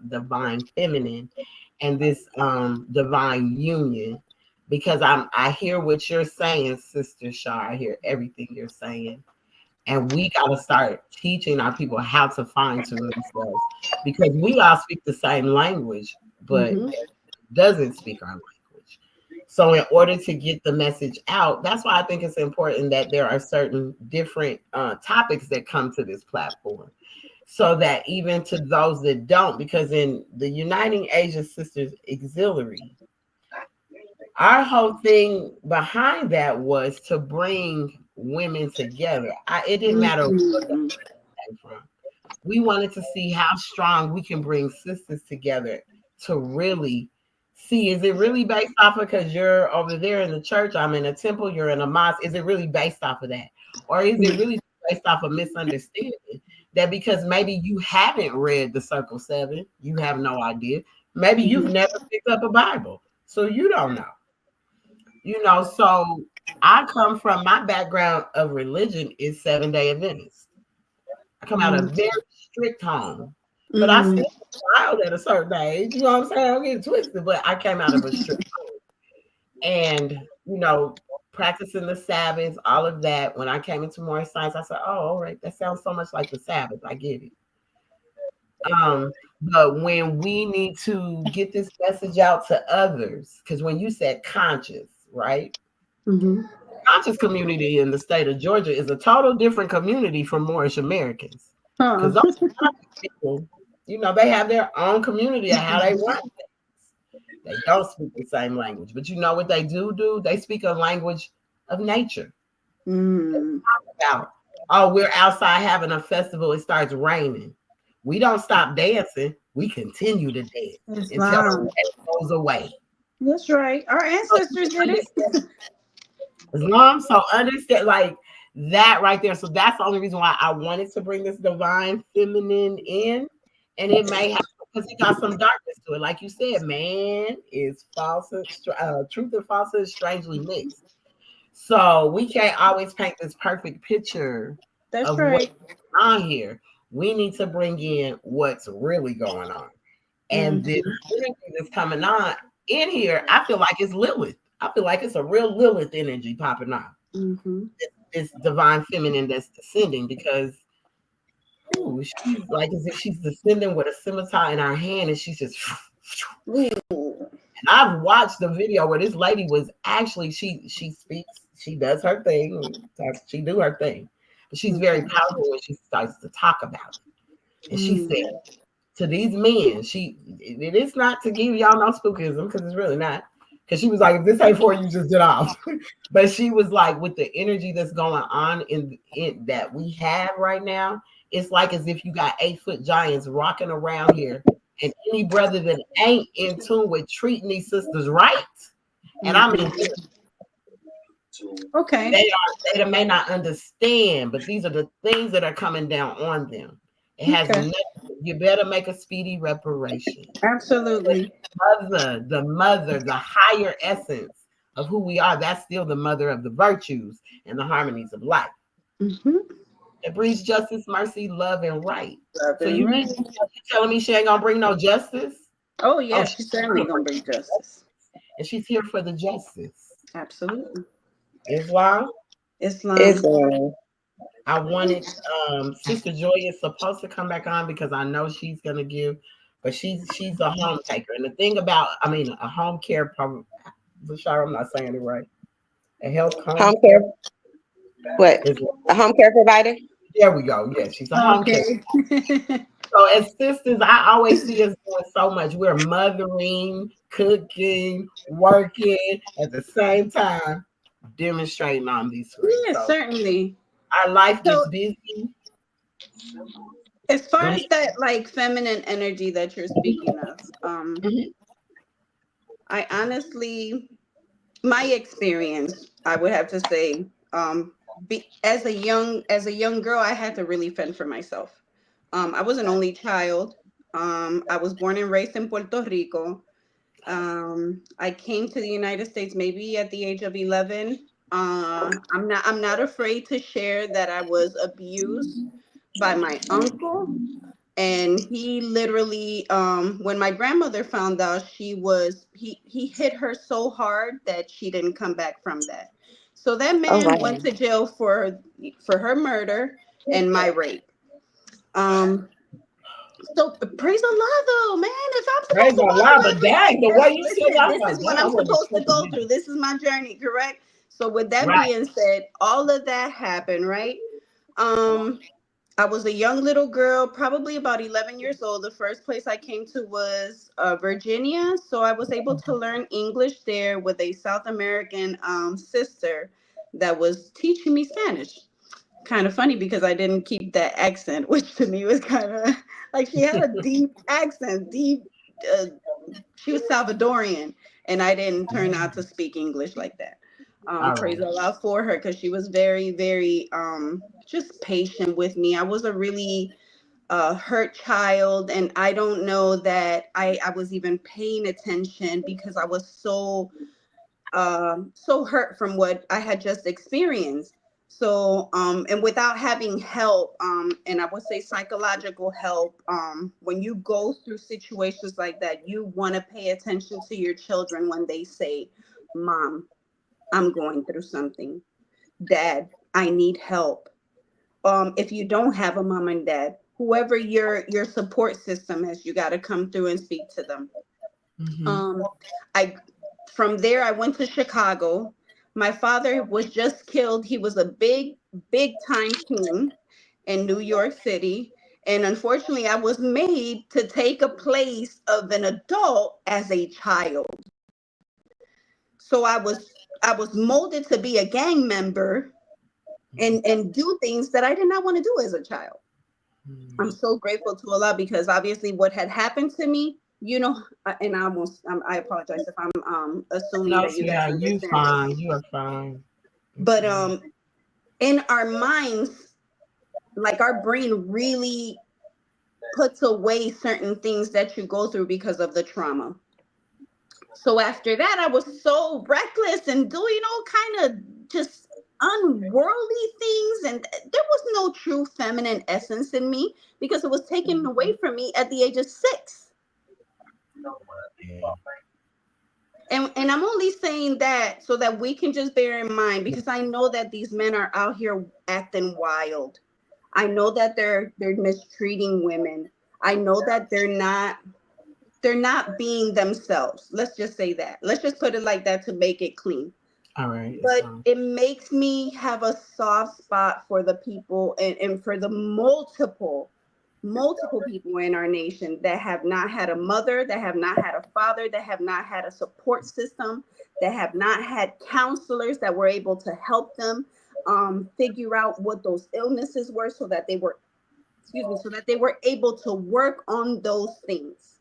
divine feminine and this divine union, because I hear what you're saying, Sister Shar. I hear everything you're saying. And we got to start teaching our people how to fine tune themselves, because we all speak the same language, but doesn't speak our language. So in order to get the message out, that's why I think it's important that there are certain different topics that come to this platform, so that even to those that don't, because in the Uniting Asian Sisters Auxiliary, our whole thing behind that was to bring women together. It didn't matter where they came from. We wanted to see how strong we can bring sisters together to really see, is it really based off of, because you're over there in the church, I'm in a temple, you're in a mosque, is it really based off of that? Or is it really based off of misunderstanding that because maybe you haven't read the Circle 7, you have no idea. Maybe you've never picked up a Bible, so you don't know. So I come from, my background of religion is Seventh-day Adventist. I come out of a very strict home, but I still was a child at a certain age. You know what I'm saying? I'm getting twisted, but I came out of a strict home. And, practicing the Sabbath, all of that. When I came into more science, I said, oh, all right, that sounds so much like the Sabbath. I get it. But when we need to get this message out to others, because when you said conscious, right? Conscious community in the state of Georgia is a total different community from Moorish Americans. Because those people, they have their own community of how they run things. They don't speak the same language, but you know what they do? They speak a language of nature. About, oh, we're outside having a festival, it starts raining. We don't stop dancing. We continue to dance until the rain goes away. That's right. Our ancestors did it. Islam, so understand like that right there. So that's the only reason why I wanted to bring this divine feminine in. And it may have, because it got some darkness to it. Like you said, man is falsehood, truth and falsehood is strangely mixed. So we can't always paint this perfect picture of what's on here. We need to bring in what's really going on. And this energy that's coming on in here, I feel like it's Lilith. I feel like it's a real Lilith energy popping off. This divine feminine that's descending, because Ooh, she's like as if she's descending with a scimitar in her hand, and she's just. Ooh. And I've watched the video where this lady was actually she speaks, she does her thing, she do her thing, but she's very powerful when she starts to talk about it. And she said to these men, it is not to give y'all no spookism because it's really not. Because she was like, if this ain't for you, just get off. But she was like, with the energy that's going on in that we have right now, it's like as if you got 8-foot giants rocking around here. And any brother that ain't in tune with treating these sisters right, and I mean, Okay. they may not understand, but these are the things that are coming down on them. It has Okay. nothing. You better make a speedy reparation. Absolutely. The mother, the higher essence of who we are, that's still the mother of the virtues and the harmonies of life. Mm-hmm. It breeds justice, mercy, love, and right. Love So and you right. telling me she ain't gonna bring no justice? Oh yeah, Oh, she's certainly gonna bring justice. And she's here for the justice. Absolutely. Islam. Islam. I wanted Sister Joy is supposed to come back on because I know she's gonna give, but she's a home taker. And the thing about, I mean, a home care Bashar, I'm not saying it right. A health Home care. What? is, A home care provider? there we go. Yeah, she's a home care. Okay. So as sisters, I always see us doing so much. We're mothering, cooking, working at the same time, demonstrating on these screens. Yeah, So certainly. our life So gets busy. as far Go as ahead. that like feminine energy that you're speaking of, Mhm. I honestly, my experience, I would have to say, as a young girl, I had to really fend for myself. I was an only child. I was born and raised in Puerto Rico. I came to the United States maybe at the age of 11. I'm not afraid to share that I was abused by my uncle, and he literally when my grandmother found out, he hit her so hard that she didn't come back from that. So that Oh man wow. went to jail for her murder and my rape. um so praise Allah though, man. If I'm Praise supposed to walk Allah, around but with dang, the way you said listen, that, I'm this like, is what dang, I I'm wasn't supposed to go expecting through. that. This is my journey, correct? So with that Right. being said, all of that happened, right? um I was a young little girl, probably about 11 years old. The first place I came to was Virginia. So I was able to learn English there with a South American sister that was teaching me Spanish. Kind of funny because I didn't keep that accent, which to me was kind of like she had a deep accent, deep. Uh, she was Salvadorian, and I didn't turn out to speak English like that. All Praise right. Allah for her because she was very, very just patient with me. I was a really hurt child, and I don't know that I was even paying attention because I was so hurt from what I had just experienced. So, and without having help, and I would say psychological help, when you go through situations like that, you want to pay attention to your children when they say, "Mom, I'm going through something. Dad, I need help." If you don't have a mom and dad, whoever your support system is, you got to come through and speak to them. Mm-hmm. Um, I From there I went to Chicago. My father was just killed. He was a big time king in New York City. And unfortunately, I was made to take a place of an adult as a child. So I was molded to be a gang member and do things that I did not want to do as a child. I'm so grateful to Allah because obviously what had happened to me, and I apologize if I'm assuming No, that you guys sweetheart, you understand this. fine. You are fine. You But fine. in our minds, like our brain really puts away certain things that you go through because of the trauma. So after that, I was so reckless and doing all kind of just unworldly things, and there was no true feminine essence in me because it was taken away from me at the age of 6. Yeah. And I'm only saying that so that we can just bear in mind, because I know that these men are out here acting wild. I know that they're mistreating women. I know that they're not being themselves. Let's just say that. Let's just put it like that to make it clean. All right. But it makes me have a soft spot for the people and for the multiple people in our nation that have not had a mother, that have not had a father, that have not had a support system, that have not had counselors that were able to help them figure out what those illnesses were, so that they were able to work on those things.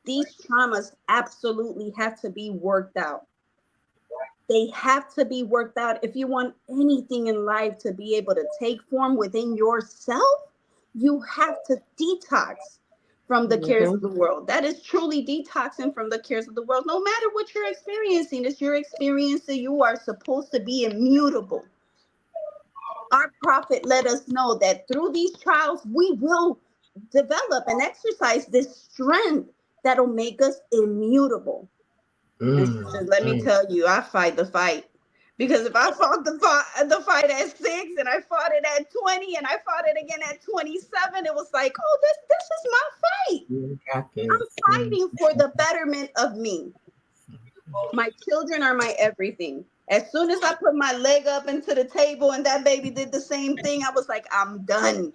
These traumas absolutely have to be worked out. They have to be worked out. If you want anything in life to be able to take form within yourself, you have to detox from the cares of the world. That is truly detoxing from the cares of the world. No matter what you're experiencing, it's your experience that you are supposed to be immutable. Our prophet let us know that through these trials, we will develop and exercise this strength that'll make us immutable. And sisters, let me tell you, I fight the fight. Because if I fought the fight at 6 and I fought it at 20 and I fought it again at 27, it was like, oh, this is my fight. I'm fighting for the betterment of me. My children are my everything. As soon as I put my leg up into the table and that baby did the same thing, I was like, I'm done.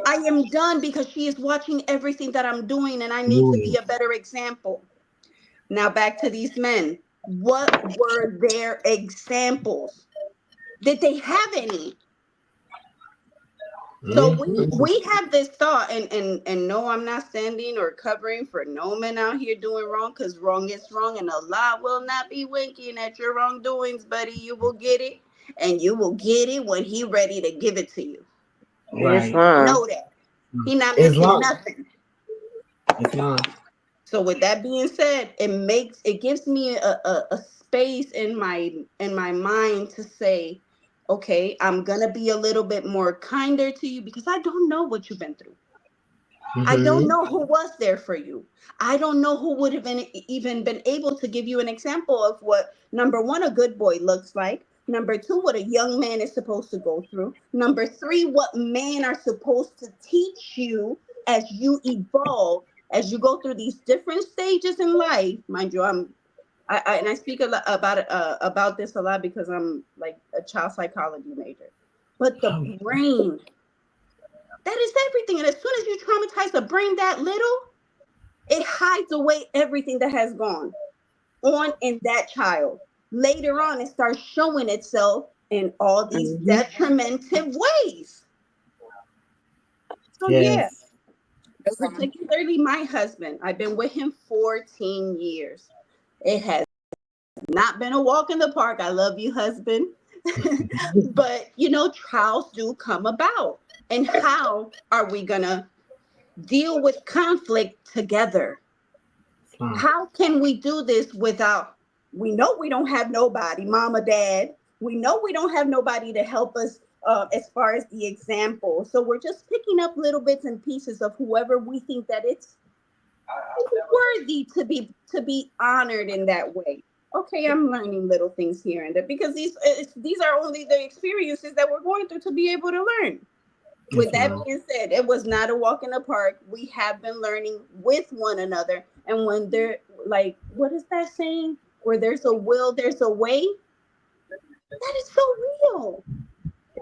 I am done, because she is watching everything that I'm doing and I need to be a better example. Now back to these men. What were their examples? Did they have any? So we have this thought, and no, I'm not standing or covering for no men out here doing wrong, because wrong is wrong, and Allah will not be winking at your wrongdoings, buddy. You will get it, and you will get it when He ready to give it to you. Right. Know that He not missing nothing. Islam. So with that being said, it gives me a space in my mind to say, okay, I'm gonna be a little bit more kinder to you, because I don't know what you've been through. I don't know who was there for you. I don't know who would have even been able to give you an example of what, number one, a good boy looks like. Number two, what a young man is supposed to go through. Number three, what men are supposed to teach you as you evolve, as you go through these different stages in life. Mind you, I speak a lot about this a lot, because I'm like a child psychology major. But the brain, that is everything. And as soon as you traumatize the brain that little, it hides away everything that has gone on in that child. Later on, it starts showing itself in all these detrimental ways. So yeah, particularly my husband, I've been with him 14 years. It has not been a walk in the park. I love you, husband. But, trials do come about. And how are we going to deal with conflict together? How can we do this without, we know we don't have nobody, mama, dad. We know we don't have nobody to help us as far as the example. So we're just picking up little bits and pieces of whoever we think that it's worthy to be honored in that way. Okay, I'm learning little things here and there, because these are only the experiences that we're going through to be able to learn. With that being said, it was not a walk in the park. We have been learning with one another. And when they're like, what is that saying? Where there's a will, there's a way. That is so real.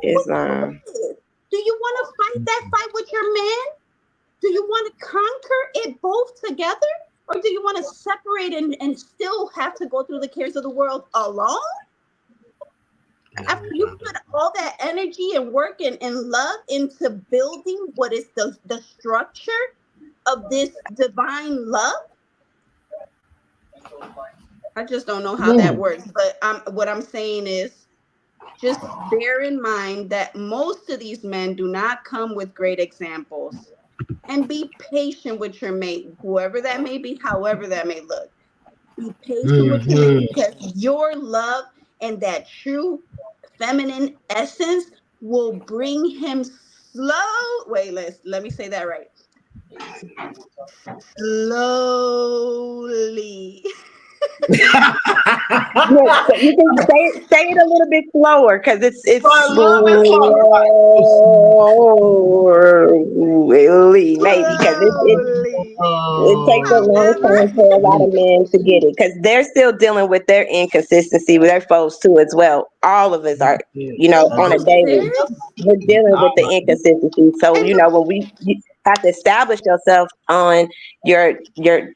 Islam. Do you want to fight that fight with your man? Do you want to conquer it both together? Or do you want to separate and still have to go through the cares of the world alone? After you put all that energy and work and love into building what is the structure of this divine love, I just don't know how that works. But what I'm saying is, just bear in mind that most of these men do not come with great examples. And be patient with your mate, whoever that may be, however that may look. Be patient with your mate, because your love and that true feminine essence will bring him let me say that right. Slowly Yeah, so you can say it a little bit slower because it's A little bit slower, slowly, maybe because Slowly. it takes a long However, time for a lot of men to get it because they're still dealing with their inconsistency with their foes too as well. All of us are, come on a on, daily. sis. We're dealing with the inconsistency. So, And when you have to establish yourself on your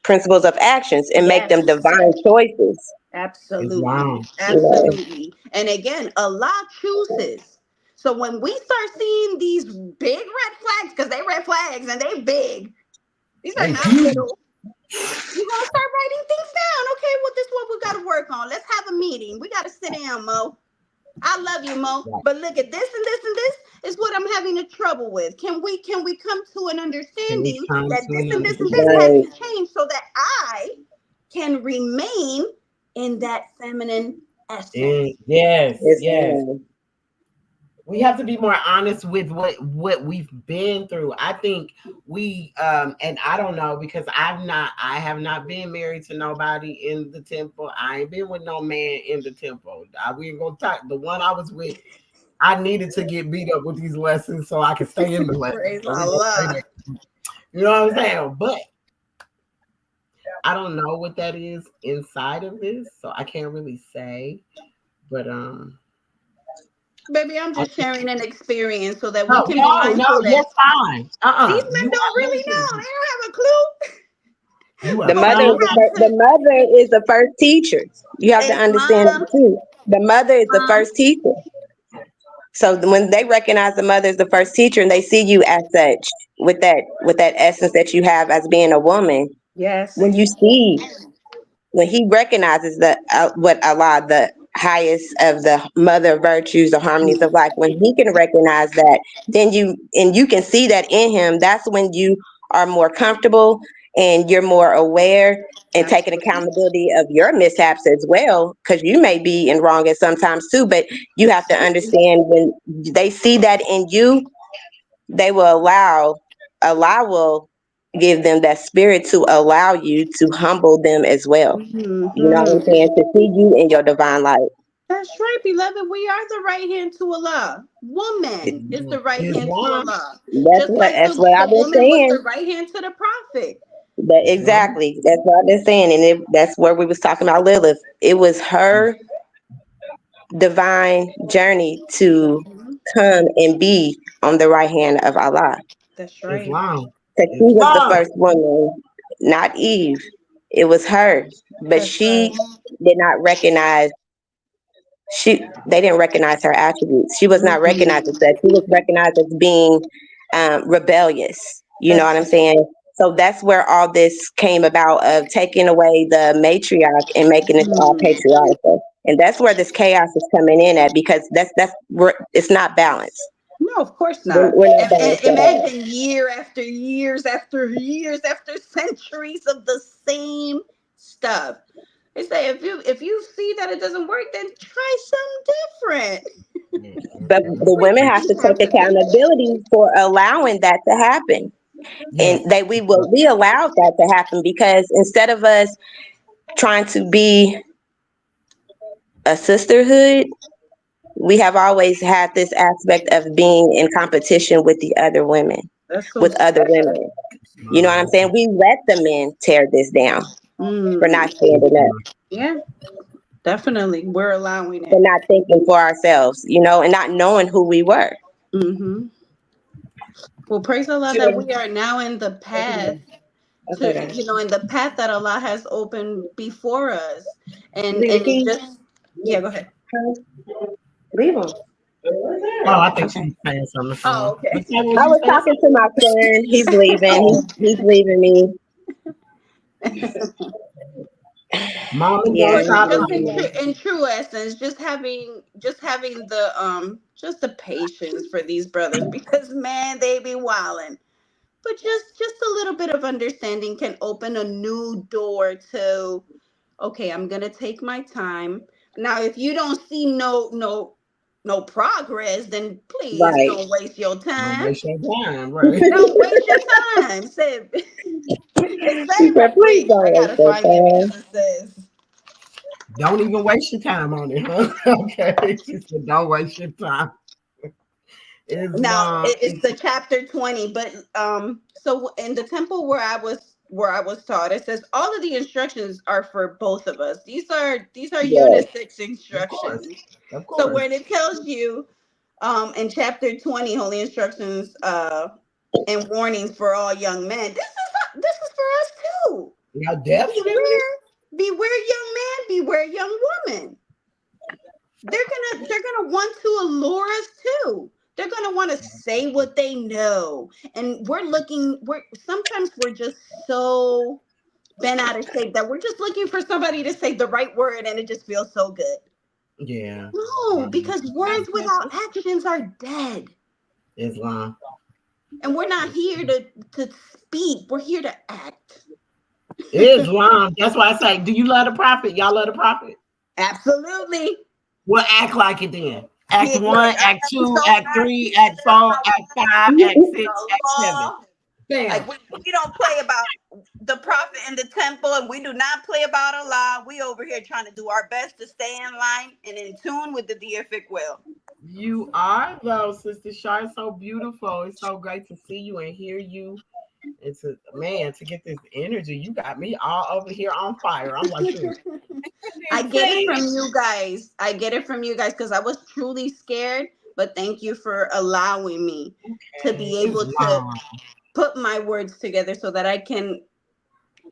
principles of actions and make them yes. divine choices. Absolutely. Wow. You know. Absolutely. And again, Allah chooses. So when we start seeing these big red flags, because they red flags and they big, these are They not huge. little. You're gonna start writing things down. Okay, well, this is what we gotta work on. Let's have a meeting. We gotta sit down, Mo. I love you, Mo. Right. But look at this and this and this is what I'm having a trouble with. Can we come to an Can we understanding come that to this an and this and this understanding? has Right. to change so that I can remain in that feminine essence? Yes, Yes, yes. ma'am. We have to be more honest with what we've been through. I think we and I don't know because I have not been married to nobody in the temple. I ain't been with no man in the temple. We ain't gonna talk. The one I was with, I needed to get beat up with these lessons so I could stay in the lessons. Praise So we gonna say Allah. that. You know what I'm saying? But I don't know what that is inside of this, so I can't really say. But Baby, I'm just sharing an experience so that we no, can be no, mindful you're that fine. these men You don't are really know. limited. They don't have a clue. You The are But mother we is fine. have the to. mother is the first teacher. You have to Hey, understand mom, that too. The mother is the mom. first teacher. So when they recognize the mother as the first teacher and they see you as such with that essence that you have as being a woman, Yes. when you see when he recognizes that what Allah, the highest of the mother virtues, the harmonies of life, when he can recognize that, then you can see that in him. That's when you are more comfortable and you're more aware and taking Absolutely. accountability of your mishaps as well, because you may be in wrong at sometimes too. But you have to understand when they see that in you, they will Allah will give them that spirit to allow you to humble them as well. You know what I'm Mm-hmm. saying? To see you in your divine light. That's right, beloved. We are the right hand to Allah. Woman is the right hand to Islam. Allah. That's Just like that's what the I've been woman was the saying. right hand to the prophet. That Islam. exactly. That's what I've been saying, and that's where we was talking about Lilith. It was her divine journey to Mhm. come and be on the right hand of Allah. That's right. Islam. Because she was the Islam. first woman, not Eve. It was her, but That's she right. did not recognize they didn't recognize her attributes. She was not recognized as Mm-mm. that. She was recognized as being rebellious. You know what That's I'm right. saying? So that's where all this came about of taking away the matriarch and making it all Mm. patriarchal. And that's where this chaos is coming in at because that's where it's not balanced. No, of course We're, not. we're not And balanced at all. imagine year after years after years after centuries of the same stuff. They say if you see that it doesn't work, then try something different. But the We women have to really have take to do that. accountability for allowing that to happen. And Yes. we allowed that to happen because instead of us trying to be a sisterhood, we have always had this aspect of being in competition with the other women, That's so with other sad. women. You know what I'm saying? We let the men tear this down for not Mm. standing up, Yeah, definitely. We're allowing for it. not thinking for ourselves, and not knowing who we were. Hmm. Well, praise Allah that we are now in the path to, Okay. in the path that Allah has opened before us. And Leave the it key. just, yeah, go ahead. Leave them. Oh, I think Okay. she's saying something to Oh, someone. okay. But yeah, was I you was saying talking to my friend. He's leaving. He's leaving me. Mama Yeah. go But He's shopping? just in leaving true me. essence, just having the patience for these brothers because man, they be wilding. But just a little bit of understanding can open a new door to, okay, I'm gonna take my time. Now, if you don't see no progress, then please Right. don't waste your Don't time. waste your time, right? Don't waste your time. Say it She said said, right please quick. don't I waste gotta your find it because time. it says Don't even waste your time on it, huh? Okay. She said, don't waste your time. Now Islam. it's the chapter 20, but so in the temple where I was taught, it says all of the instructions are for both of us. These are Yes. unisex Of course. instructions. Of So course. when it tells you in chapter 20, holy instructions and warnings for all young men, this is for us too. Yeah, definitely. Beware young man, beware young woman. They're gonna want to allure us too. They're gonna want to say what they know. And we're sometimes we're just so bent out of shape that we're just looking for somebody to say the right word and it just feels so good. Yeah. No, because words without actions are dead. Islam. And we're not here to speak. We're here to act. Islam. That's why I say, do you love the prophet? Y'all love the prophet? Absolutely. Well, act like it then. Act Yeah, one, look, act I'm two, so act happy three, that act four, act five, act the 6, act 7. law. Bam. Like we don't play about the prophet in the temple, and we do not play about Allah. We over here trying to do our best to stay in line and in tune with the deific will. You are though, Sister Shar. It's so beautiful. It's so great to see you and hear you. And to get this energy. You got me all over here on fire. I'm like, I get it from you guys. I get it from you guys because I was truly scared. But thank you for allowing me to be able to put my words together so that I can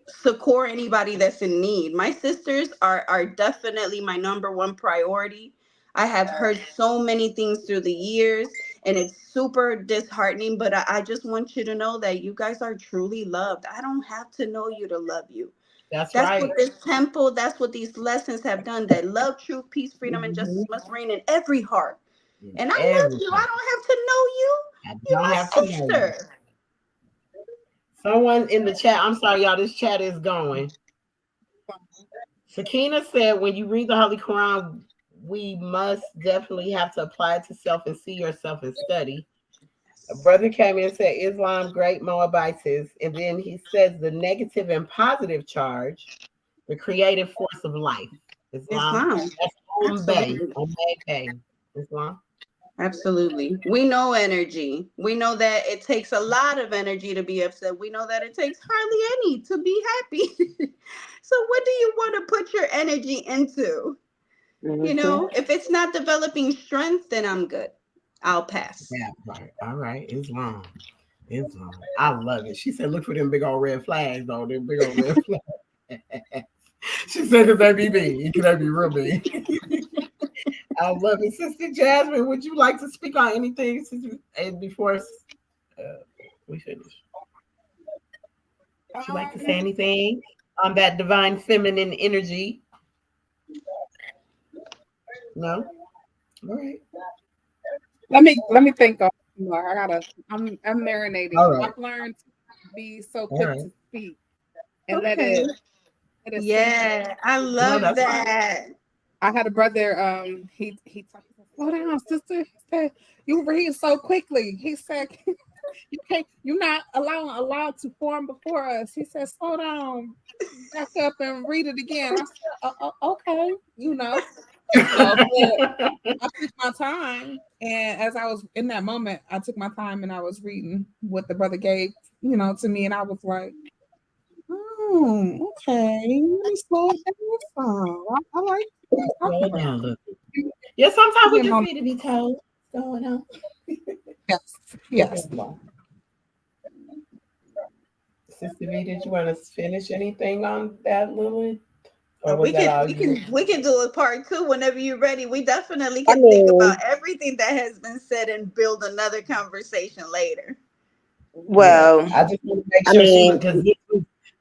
succor anybody that's in need. My sisters are definitely my number one priority. I have heard so many things through the years and it's super disheartening, but I just want you to know that you guys are truly loved. I don't have to know you to love you. That's That's right. what this temple, that's what these lessons have done, that love, truth, peace, freedom, and justice must reign in every heart. And I love you. I don't have to know you. You're my sister. Someone in the chat, I'm sorry, y'all, this chat is going. Sakina said, when you read the Holy Quran, we must definitely have to apply it to self and see yourself and study. A brother came in and said, Islam, great Moabites. And then he says the negative and positive charge, the creative force of life. Islam. That's Bay. Islam. Absolutely. We know energy. We know that it takes a lot of energy to be upset. We know that it takes hardly any to be happy. So what do you want to put your energy into? You know, if it's not developing strength, then I'm good. I'll pass. Yeah, right. All right. Islam. I love it. She said, look for them big old red flags, though. Them big old red flags. She said, because they be big. It could be real big. I love it. Sister Jasmine, would you like to speak on anything before we finish? Would you like to say anything on that divine feminine energy? No? All right. Let me think of more. I'm marinating. Right. I've learned to be so quick to speak and let it Yeah, I love that. I had a brother, he told me, slow down, sister. He said, you read so quickly. He said, you're not allowed to form before us. He said, slow down, back up and read it again. I said, okay, you know. So, I took my time, and as I was in that moment, I took my time and I was reading what the brother gave, to me, and I was like, oh, okay, let me slow it down. I like slow it down a little bit. Yeah, sometimes we just need to be told. Slow it down. Yes. Sister V, did you want to finish anything on that, Lily? We can do a part 2 whenever you're ready. We definitely can think about everything that has been said and build another conversation later. Well, I just want to make sure because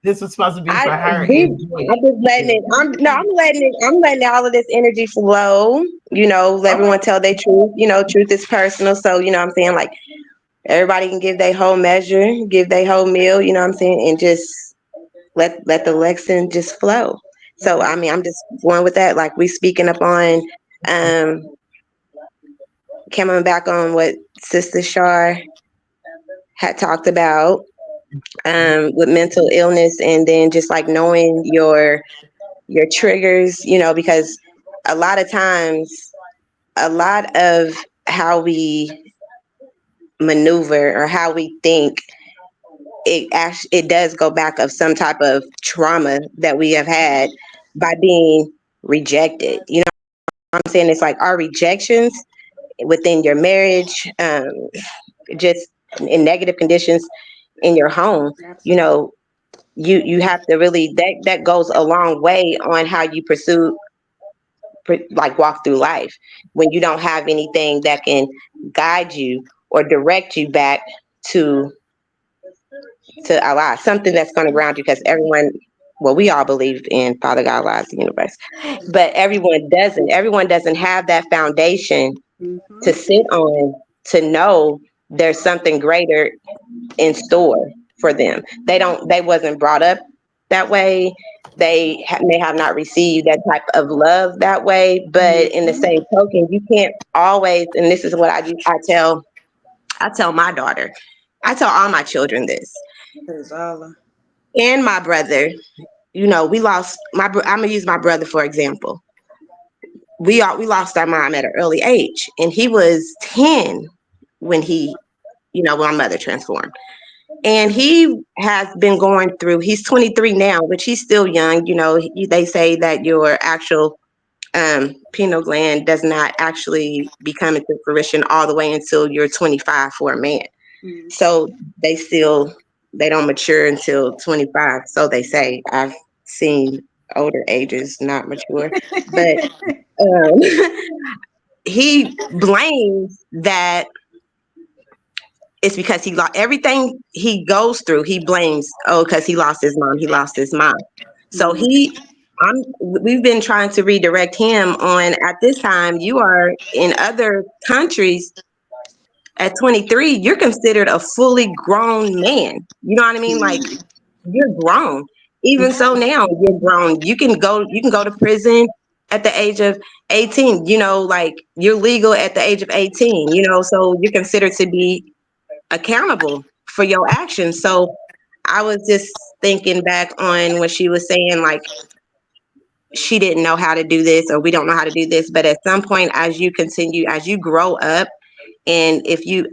this was supposed to be for her. I'm letting all of this energy flow. Let everyone tell their truth. Truth is personal. So, what I'm saying, like, everybody can give their whole measure, give their whole meal, what I'm saying, and just let the lesson just flow. So, I mean, I'm just going with that. Like, we speaking up on, coming back on what Sister Shar had talked about with mental illness, and then just like knowing your your triggers, because a lot of times, a lot of how we maneuver or how we think, it does go back of some type of trauma that we have had by being rejected. I'm saying? It's like our rejections within your marriage, just in negative conditions in your home, you have to really, that goes a long way on how you walk through life when you don't have anything that can guide you or direct you back to Allah, something that's going to ground you, because we all believe in Father God, Allah, the universe, but everyone doesn't have that foundation to sit on, to know there's something greater in store for them. They wasn't brought up that way. They may have not received that type of love that way, but in the same token, you can't always, and this is what I tell my daughter, I tell all my children this, and my brother, we lost I'm gonna use my brother for example. We lost our mom at an early age, and he was 10 when when my mother transformed. And he has been going through, he's 23 now, which he's still young. They say that your actual pineal gland does not actually become into fruition all the way until you're 25 for a man. So they don't mature until 25. So they say. I've seen older ages not mature, but he blames that it's because he lost everything he goes through. He blames, because he lost his mom. So we've been trying to redirect him on, at this time, you are in other countries at 23, you're considered a fully grown man. You know what I mean? Like, you're grown. Even so now you're grown. You can go to prison at the age of 18, like you're legal at the age of 18, so you're considered to be accountable for your actions. So I was just thinking back on when she was saying, like, she didn't know how to do this, or we don't know how to do this. But at some point, as you grow up, and if you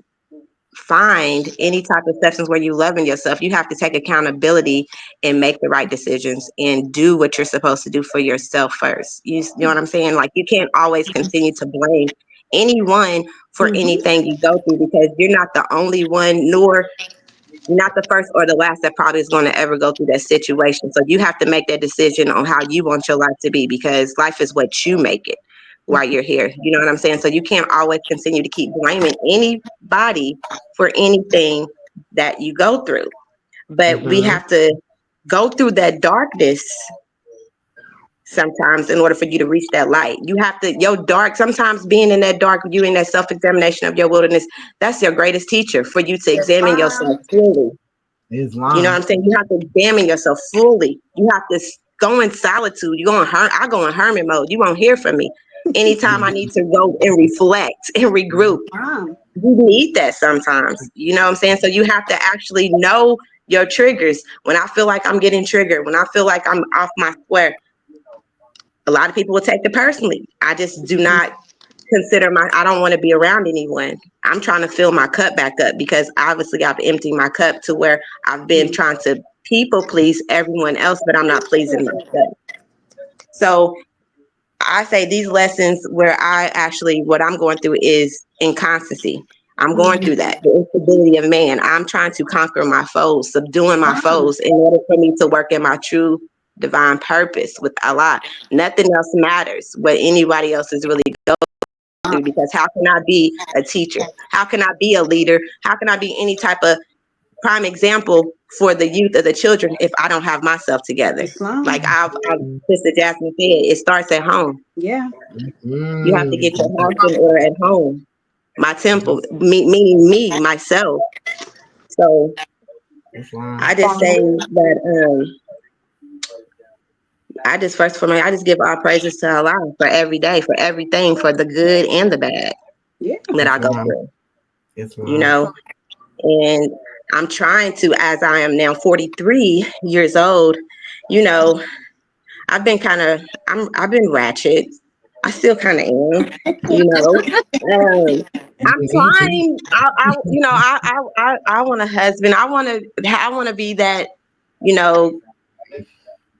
find any type of substance where you loving yourself, you have to take accountability and make the right decisions and do what you're supposed to do for yourself first. You know what I'm saying? Like, you can't always continue to blame anyone for anything you go through, because you're not the only one, nor not the first or the last that probably is going to ever go through that situation. So you have to make that decision on how you want your life to be, because life is what you make it while you're here. You know what I'm saying? So you can't always continue to keep blaming anybody for anything that you go through. But we have to go through that darkness sometimes in order for you to reach that light. You have to, sometimes being in that dark, you in that self-examination of your wilderness, that's your greatest teacher for you to examine yourself fully. You know what I'm saying? You have to examine yourself fully. You have to go in solitude. I go in hermit mode. You won't hear from me. Anytime I need to go and reflect and regroup, you need that sometimes. You know what I'm saying? So you have to actually know your triggers. When I feel like I'm getting triggered, when I feel like I'm off my square, a lot of people will take it personally. I just do not consider I don't want to be around anyone. I'm trying to fill my cup back up, because obviously I've emptied my cup to where I've been trying to people please everyone else, but I'm not pleasing myself. So I say these lessons where what I'm going through is inconstancy. I'm going through that, the instability of man. I'm trying to conquer my foes, subduing my foes in order for me to work in my true divine purpose with Allah. Nothing else matters what anybody else is really going through, because how can I be a teacher? How can I be a leader? How can I be any type of prime example for the youth or the children if I don't have myself together? Like Sister Jasmine said, it starts at home. Yeah. You have to get your house in order at home. My temple, meaning me, myself. So I just say that I just give all praises to Allah for every day, for everything, for the good and the bad that I go through. And I'm trying to, as I am now 43 years old, I've been I've been ratchet. I still kind of am, you know. I'm Me too. trying. I want a husband. I want to be that, you know,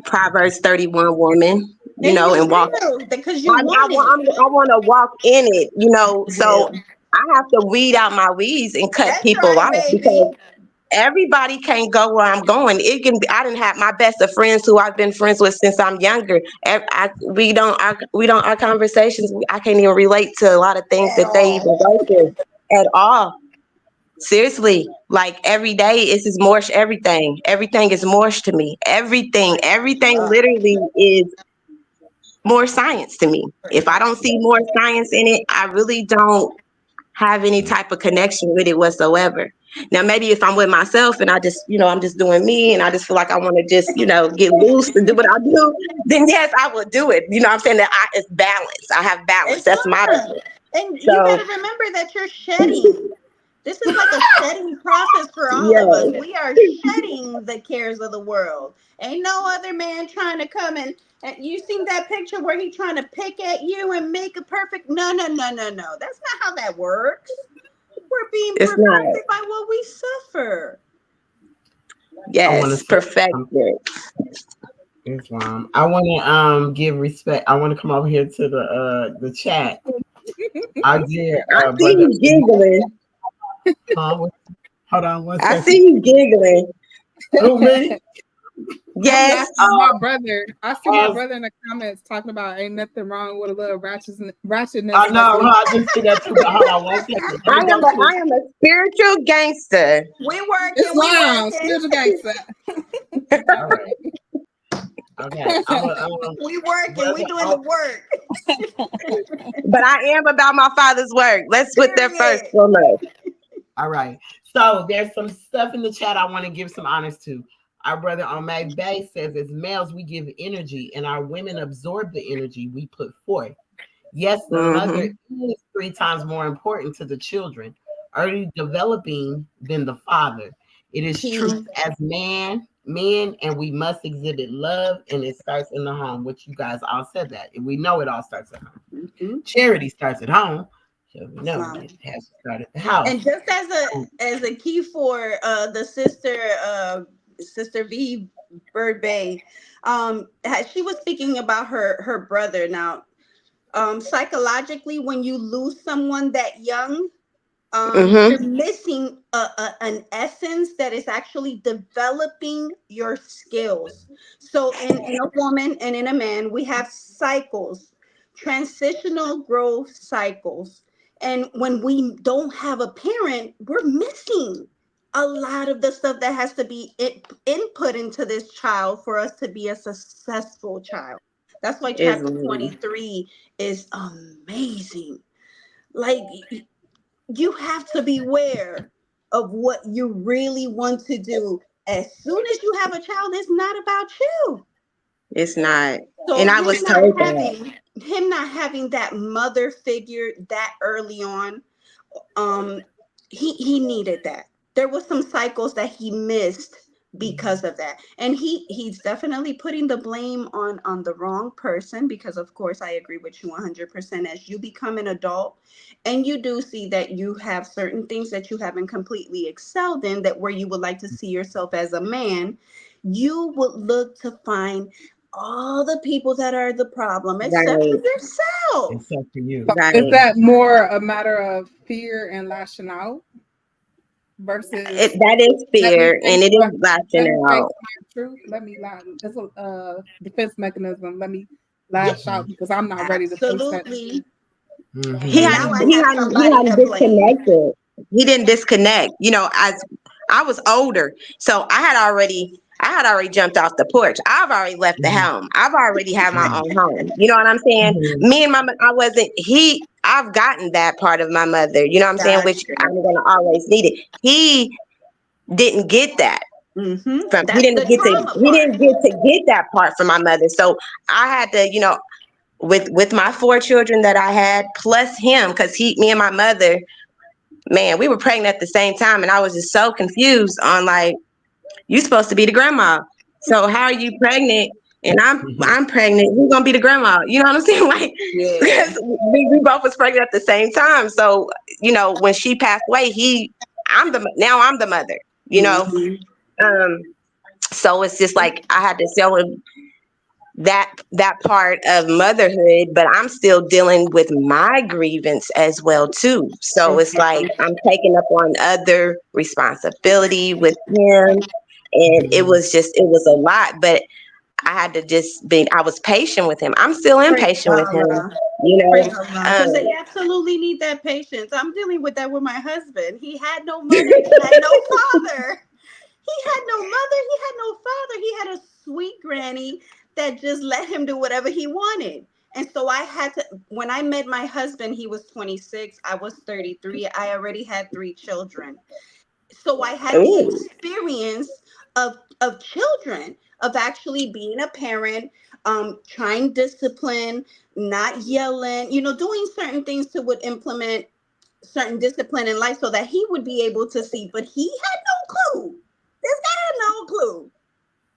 Proverbs 31 woman, you And know, you and walk. will, because you want it. I want to walk in it, you know. So Yeah. I have to weed out my weeds and cut That's people right, out because baby. everybody can't go where I'm going. It can be, I didn't have my best of friends who I've been friends with since I'm younger. Our conversations, I can't even relate to a lot of things At that they even all. go through at all. Seriously, like every day it's just morsh everything. Everything is morsh to me. Everything literally is more science to me. If I don't see more science in it, I really don't have any type of connection with it whatsoever. Now, maybe if I'm with myself and I just, you know, I'm just doing me and I just feel like I want to just, you know, get loose and do what I do, then yes, I will do it. You know what I'm saying? It's balance. I have balance. It's That's my not. balance. And you got So, to remember that you're shedding. This is like a shedding process for all of us. yeah, We are shedding the cares of the world. Ain't no other man trying to come and you seen that picture where he trying to pick at you and make a perfect. No, no, no, no, no. That's not how that works. We're being it's not. perfected by what we suffer. I want to Yes, say perfected. Islam. I want to give respect. I want to come over here to the chat. I did, I see brother. you giggling. Hold on one I second. see you giggling. Who, me? I'm Yes. laughing at my brother. I see my Um, brother in the comments talking about ain't nothing wrong with a little ratchetness. I know. I just see that too. But hold on one second. Let I me go to. am a spiritual gangster. We working, we Islam, working. spiritual gangster. All right. Okay. I'm a We working, we brother. doing the work. But I am about my father's work. Let's put that first Period. foremost. All right. So there's some stuff in the chat I want to give some honors to. Our brother Omeg Bay says, as males, we give energy and our women absorb the energy we put forth. Yes, the mother is 3 times more important to the children, early developing than the father. It is truth as men, and we must exhibit love, and it starts in the home, which you guys all said that. And we know it all starts at home. Mm-hmm. Charity starts at home. So we know it has to start at the house. And just as a key for the sister V Bird Bay, she was speaking about her brother. Now, psychologically, when you lose someone that young, you're missing an essence that is actually developing your skills. So in a woman and in a man, we have cycles, transitional growth cycles. And when we don't have a parent, we're missing a lot of the stuff that has to be input into this child for us to be a successful child. That's why chapter 23 is amazing. Like, you have to beware of what you really want to do. As soon as you have a child, it's not about you. It's not. So And I was told that. him not having that mother figure that early on, he needed that. There was some cycles that he missed because of that, and he's definitely putting the blame on the wrong person, because of course I agree with you 100%. As you become an adult and you do see that you have certain things that you haven't completely excelled in, that where you would like to see yourself as a man, you would look to find all the people that are the problem except for Right. yourself. Except for you. Is Right. that more a matter of fear and lashing out versus That is let me fear face and it my, is let lashing me face out. my truth? Let me lie. It's a defense mechanism. Let me lash out because I'm not ready to face that. Absolutely. He And had now I he have had he somebody had to blame. disconnected. He didn't disconnect. You know, as I was older, so I had already jumped off the porch. I've already left the home. I've already had my own home. You know what I'm saying? Me and I've gotten that part of my mother, you know what I'm saying, which Gotcha. I'm gonna always need it. He didn't get that. That's the trauma He part. didn't get that part from my mother. So I had to, you know, with my 4 children that I had, plus him, because me and my mother, man, we were pregnant at the same time, and I was just so confused on, like, you supposed to be the grandma, so how are you pregnant and I'm pregnant. Who's gonna be the grandma? You know what I'm saying? Like, Yeah. because we both was pregnant at the same time. So, you know, when she passed away, I'm the mother. You know, Mhm. so it's just like I had to show him that part of motherhood, but I'm still dealing with my grievance as well too. So it's like I'm taking up on other responsibility with him, and it was a lot. But I had to just be. I was patient with him. I'm still Praise impatient with him. Allah. You Praise know, Allah. Because they absolutely need that patience. I'm dealing with that with my husband. He had no mother. He had no father. He had no mother. He had no father. He had a sweet granny that just let him do whatever he wanted. And so I had to, when I met my husband, he was 26. I was 33. I already had 3 children. So I had the ooh, experience of children, of actually being a parent, trying discipline, not yelling, doing certain things to would implement certain discipline in life so that he would be able to see. But he had no clue. This guy had no clue.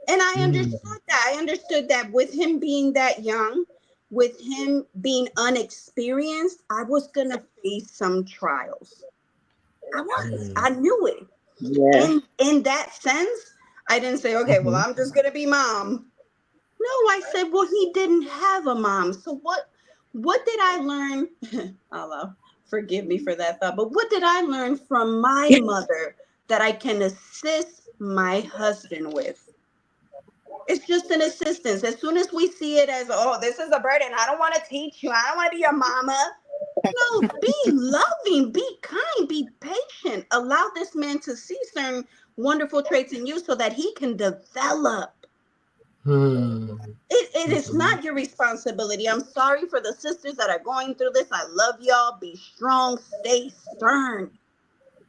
And I understood that. I understood that with him being that young, with him being unexperienced, I was gonna face some trials. I was. I knew it. yeah. In that sense, I didn't say, okay, well, I'm just gonna be mom. No, I said, well, he didn't have a mom. So what did I learn? Allah, forgive me for that thought, but what did I learn from my mother that I can assist my husband with? It's just an assistance. As soon as we see it as, oh, this is a burden, I don't want to teach you, I don't want to be your mama. No, be loving, be kind, be patient. Allow this man to see certain wonderful traits in you so that he can develop. It is not your responsibility. I'm sorry for the sisters that are going through this. I love y'all. Be strong, stay stern.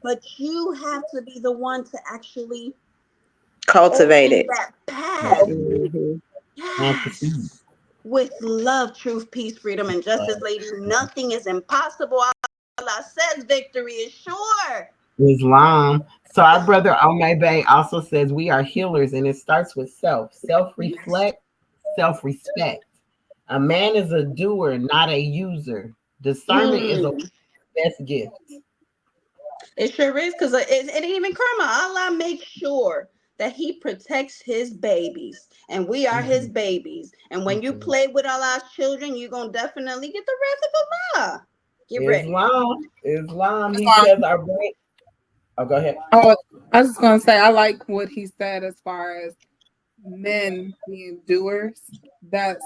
But you have to be the one to actually Cultivate open it. that path. Mhm. Yes. With love, truth, peace, freedom, and justice, lady. Nothing is impossible. Allah says victory is sure. Islam. So our brother Omebe also says we are healers, and it starts with self-reflect, self-respect. A man is a doer, not a user. Discernment is a best gift. It sure is, because it ain't even karma. Allah makes sure that he protects his babies, and we are his babies. And when you play with Allah's children, you're going to definitely get the wrath of Allah. Get ready. Islam. He says our brain. Oh, go ahead. Oh, I was just gonna say I like what he said as far as men being doers. That's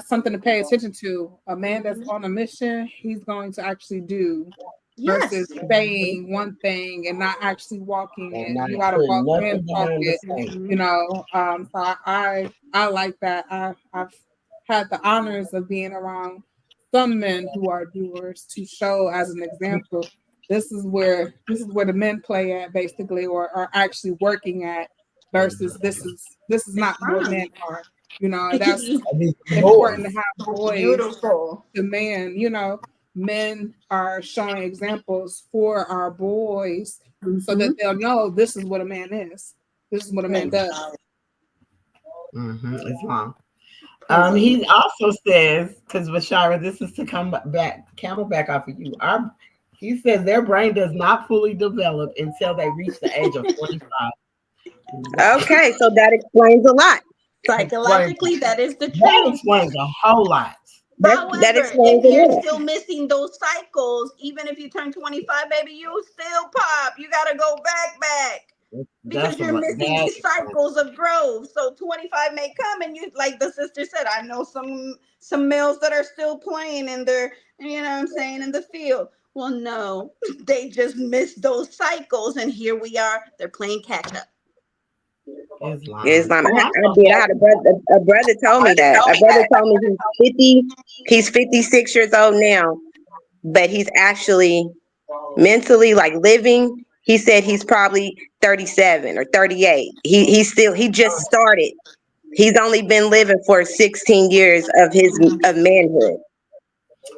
something to pay attention to. A man that's on a mission, he's going to actually do versus Yes. saying one thing and not actually walking And it. not You gotta putting walk and nothing talk behind the it, scenes. So I like that. I've had the honors of being around some men who are doers to show as an example. This is where the men play at basically, or are actually working at, versus this is not what men are. That's These important to boys. have boys Beautiful. to man. Men are showing examples for our boys so that they'll know this is what a man is. This is what a man does. Islam. He also says, because Bashara, this is to come back, camelback off of you. He says their brain does not fully develop until they reach the age of 25. Okay, so that explains a lot. Psychologically, that is the That truth. explains a whole lot. That However, explains if a you're lot. still missing those cycles, even if you turn 25, baby, you still pop. You gotta go back. Because That's a you're lot. missing That these cycles of growth. So 25 may come, and you, like the sister said, I know some males that are still playing in their, in the field. Well, no, they just missed those cycles, and here we are. They're playing catch up. Islam. Islam. Oh, I'm I so did. I happy. had a brother told me that. A brother told me he's 56 years old now, but he's actually mentally like living. He said he's probably 37 or 38. He just started. He's only been living for 16 years of manhood.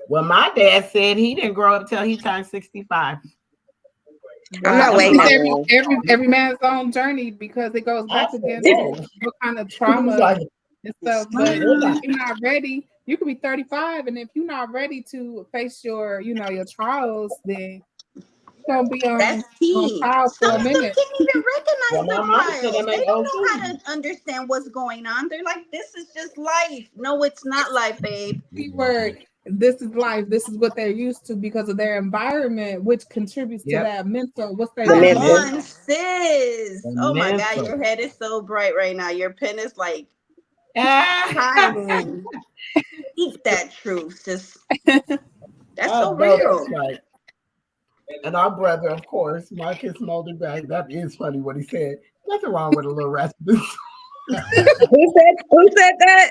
Well, my dad said he didn't grow up till he turned 65. I'm not I That's a mean, waiting lot. that every long. every every man's own journey, because it goes I back said, again to whoa. what kind of He was trauma like, and stuff. But if you're not ready, you could be 35, and if you're not ready to face your, your trials, then you're gonna be That's on key. trial for Some a of them minute. can't even Well, recognize my the mom said trials. that They make don't old know how food. to understand what's going on. They're like, this is just life. No, it's not life, babe. Keyword, this is life. This is what they're used to because of their environment, which contributes to Yep. that mental. What's The Come that mental. on, sis. The Oh my God, mental. your head is so bright right now. Your pen is like Ah, shining. Eat that truth, sis. That's I so know that's real. right. And our brother, of course, Marcus Moldenberg, that is funny what he said. Nothing wrong with a little ratchetness. Who said that?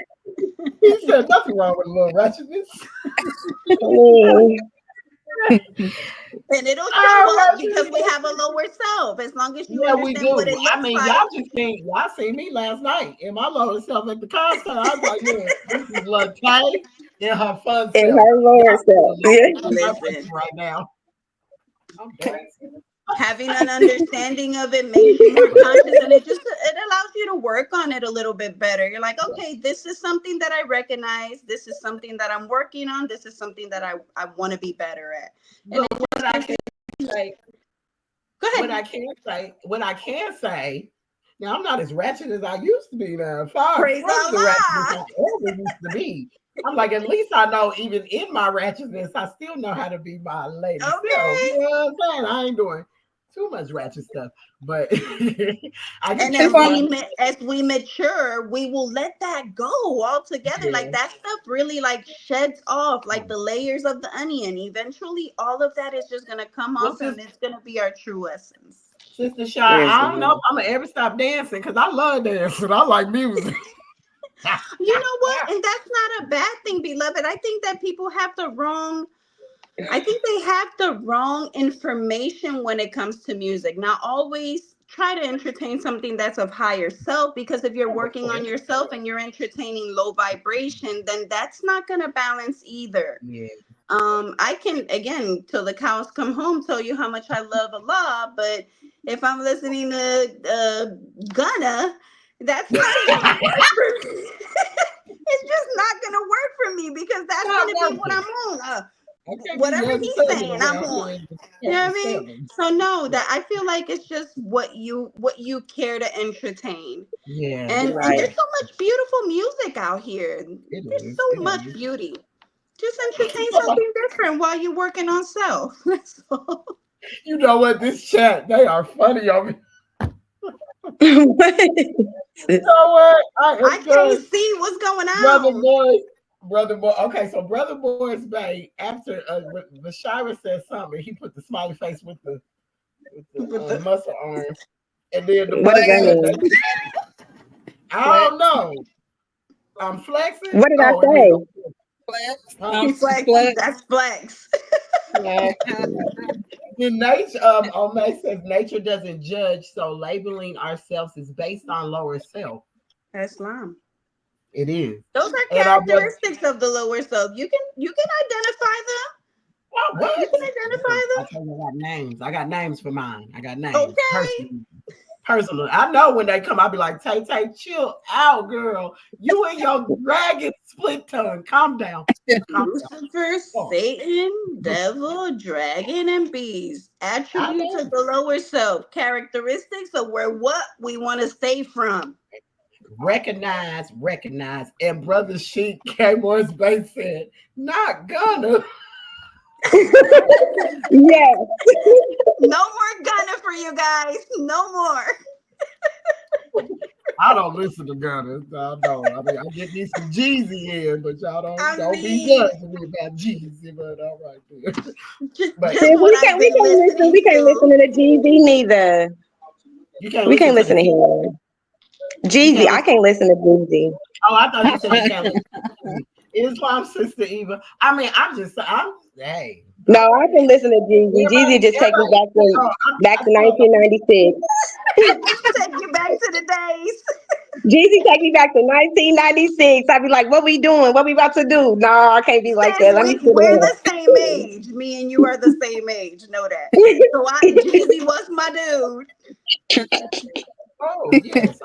He said nothing wrong with a little ratchetness. Mm. And it'll I show up love because it. we have a lower self. As long as you Yeah, we understand what do. it I looks mean, like. y'all seen me last night in my lower self at the concert. I was like, yeah, this is Latae in her fun self. In her lower Y'all self. see Yeah. my Listen. person right now. I'm dancing. Having an understanding of it makes you more conscious, and it allows you to work on it a little bit better. You're like, okay, this is something that I recognize. This is something that I'm working on. This is something that I want to be better at. And But what I can say, go ahead. what I can say, now I'm not as ratchet as I used to be now. Far Praise from the Allah. ratchetness I ever used to be. I'm like, at least I know even in my ratchetness, I still know how to be my lady self. Okay. You know what I'm saying? I ain't doing too much ratchet stuff, but I can And as we mature, we will let that go altogether. Yeah. Like that stuff really like sheds off, like the layers of the onion. Eventually, all of that is just gonna come off, and it's gonna be our true essence. Sister Shy, I don't know if I'm gonna ever stop dancing because I love dancing. I like music. You know what? And that's not a bad thing, beloved. I think that people have the wrong information when it comes to music. Now, always try to entertain something that's of higher self, because if you're working on yourself and you're entertaining low vibration, then that's not going to balance either. Yeah. I can, again, till the cows come home, tell you how much I love Allah, but if I'm listening to Gunna, that's not going to work for me. It's just not going to work for me because that's going to be what I'm on. Whatever he's saying, I'm on. You know what I mean? So no, that I feel like it's just what you care to entertain. Yeah. And there's so much beautiful music out here. There's so much beauty. Just entertain something different while you're working on self. That's all. You know what? This chat, they are funny on me. You know what? I can't see what's going on. Brother boy. Okay, so Brother Boy's Bay, after Bashira said something, he put the smiley face with the muscle arms, and then the what does that mean? I don't know. I'm flexing. What did I say? Flex. That's flex. In nature, May says nature doesn't judge, so labeling ourselves is based on lower self. Islam. It is. Those are characteristics of the lower self. You can identify them. What? You can identify them. I got names for mine. I got names. Okay. Personal. I know when they come, I'll be like, Tay, chill out, girl. You and your dragon split tongue. Calm down. Lucifer, Satan, devil, dragon, and bees. Attributes of the lower self. Characteristics of what we want to stay from. Recognize. And Brother Sheik K-Morris Bay said, not gonna. Yes. No more Gunna for you guys. No more. I don't listen to Gunna. I don't. I mean, I get me some Jeezy in, but y'all don't be judging me about Jeezy. But all right, we can't listen to the Jeezy neither. We can't listen to him. Jeezy, I can't listen to Jeezy. Oh, I thought you said you can't listen to Islam, Sister Eva. I mean, hey. No, I can listen to Jeezy. Jeezy just take me back to 1996. Take you back to the days. Jeezy take me back to 1996. I'd be like, what we doing? What we about to do? No, I can't be like that. We're the same age. Me and you are the same age. Know that. So Jeezy was my dude. Oh, yes.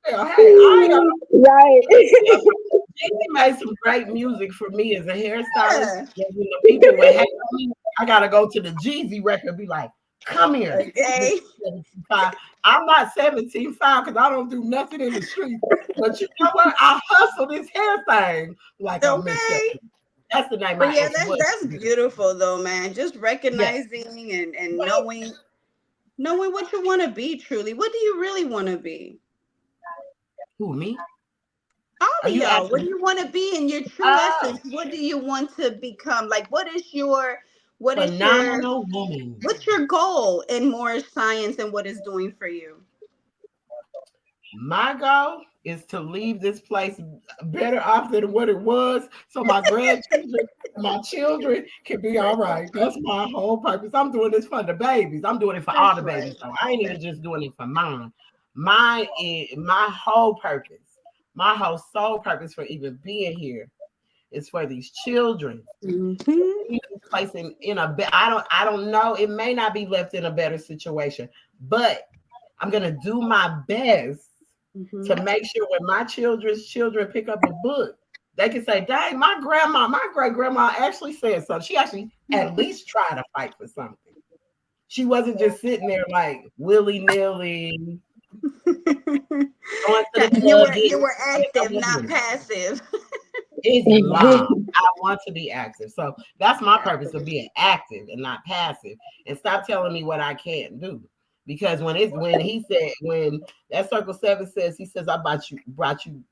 Hey, I Right. He made some great music for me as a hairstylist. Yeah. When the people would hate on me, I gotta go to the Jeezy record and be like, come here. Okay. I'm not 17.5 because I don't do nothing in the street. But you know what? I hustle this hair thing like I'm Miss Okay. 17. That's the name But my yeah, ex was. that's beautiful though, man. Just Yeah. recognizing and knowing what you want to be truly. What do you really want to be? Who, me? All Are of you y'all, what asking do me? you want to be in your true Oh, essence? What do you want to become? Like what is your phenomenal woman. what's your goal in Moorish science and what it's doing for you? My goal is to leave this place better off than what it was, so my grandchildren, my children can be all right. That's my whole purpose. I'm doing this for the babies. I'm doing it for all That's the right. babies. So I ain't even just doing it for mine. My whole purpose, my whole sole purpose for even being here is for these children. Mm-hmm. Leave this place in a I don't know. It may not be left in a better situation, but I'm gonna do my best Mm-hmm. to make sure when my children's children pick up a book, they can say, dang, my grandma, my great grandma actually said something. She actually at least tried to fight for something. She wasn't just sitting there like willy-nilly going to the you club, were getting you were active, up. not passive. Islam. I want to be active. So that's my purpose of being active and not passive. And stop telling me what I can't do. Because when that circle 7 says, he says, I brought the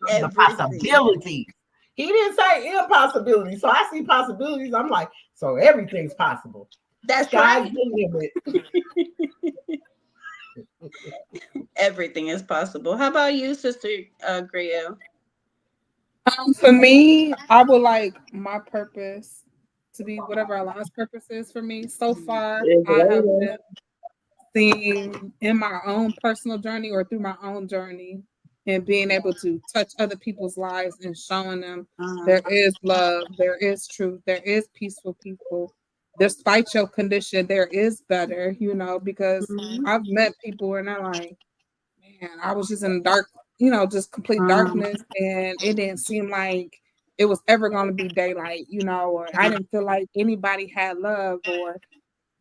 Everything. possibilities. He didn't say impossibilities. So I see possibilities. I'm like, so everything's possible. That's Sky's right. the limit. Everything is possible. How about you, Sister Griel? For me, I would like my purpose to be whatever Allah's purpose is for me. So far, I have been seeing in my own personal journey or through my own journey and being able to touch other people's lives and showing them there is love, there is truth, there is peaceful people. Despite your condition, there is better, because I've met people and they're like, man, I was just in dark, just complete darkness, and it didn't seem like it was ever going to be daylight, or I didn't feel like anybody had love, or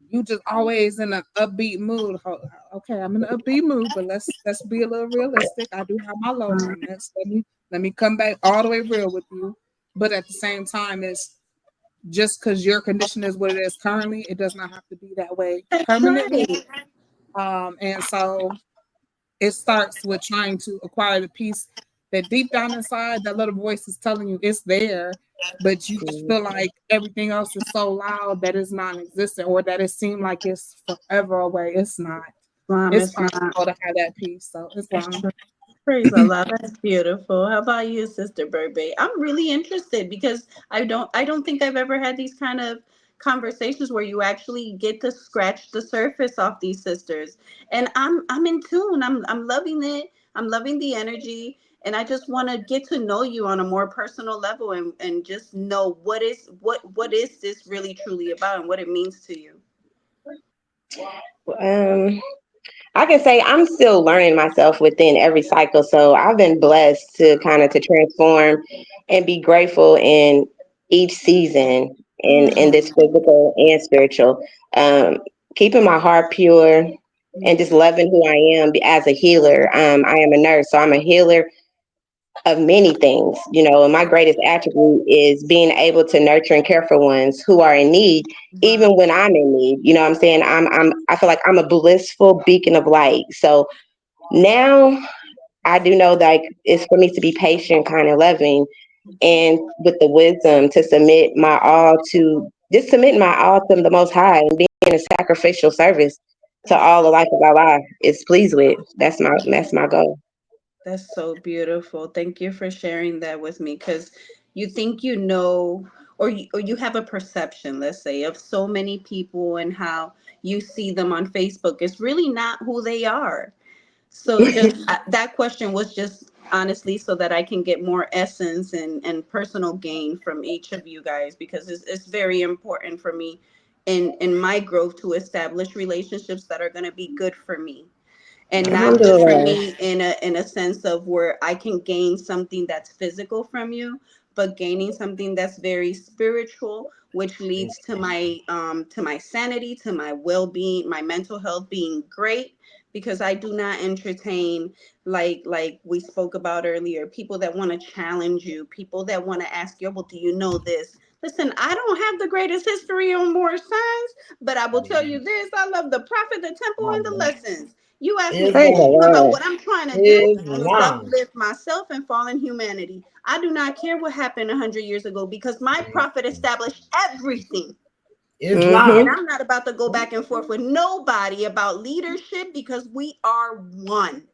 you just always in an upbeat mood. Okay, I'm in an upbeat mood, but let's be a little realistic. I do have my low moments. Let me come back all the way real with you. But at the same time, it's just because your condition is what it is currently, it does not have to be that way That's permanently. right. And so it starts with trying to acquire the peace that deep down inside, that little voice is telling you it's there, but you just feel like everything else is so loud that it's non-existent, or that it seems like it's forever away. It's not. Islam It's is not. possible to have that peace. So Islam. Praise Allah. That's beautiful. How about you, Sister Burbe? I'm really interested because I don't think I've ever had these kind of conversations where you actually get to scratch the surface off these sisters. And I'm in tune. I'm loving it. I'm loving the energy. And I just want to get to know you on a more personal level and just know what is this really truly about and what it means to you. I can say I'm still learning myself within every cycle. So I've been blessed to kind of to transform and be grateful in each season in this physical and spiritual. Um, Keeping my heart pure and just loving who I am as a healer. I am a nurse, so I'm a healer of many things, and my greatest attribute is being able to nurture and care for ones who are in need, even when I'm in need. You know what I'm saying? I feel like I'm a blissful beacon of light. So now I do know that it's for me to be patient, kind of loving, and with the wisdom to submit my all to the Most High and being a sacrificial service to all the life of Allah is pleased with. That's my goal. That's so beautiful. Thank you for sharing that with me because you think you know, or you have a perception, let's say, of so many people and how you see them on Facebook. It's really not who they are. So just that question was just honestly so that I can get more essence and personal gain from each of you guys because it's very important for me in my growth to establish relationships that are going to be good for me. and not just for Alhamdulillah. me in a sense of where I can gain something that's physical from you, but gaining something that's very spiritual, which leads to my sanity, to my well-being, my mental health being great, because I do not entertain, like we spoke about earlier, people that want to challenge you, people that want to ask you, well, do you know this? Listen, I don't have the greatest history on more signs, but I will tell you this: I love the prophet, the temple, and the lessons. You ask me Praise the Islam. anything about Lord. what I'm trying to do is Islam. uplift myself and fallen humanity. I do not care what happened 100 years ago because my prophet established everything. And Mm-hmm. Islam. I'm not about to go back and forth with nobody about leadership because we are one.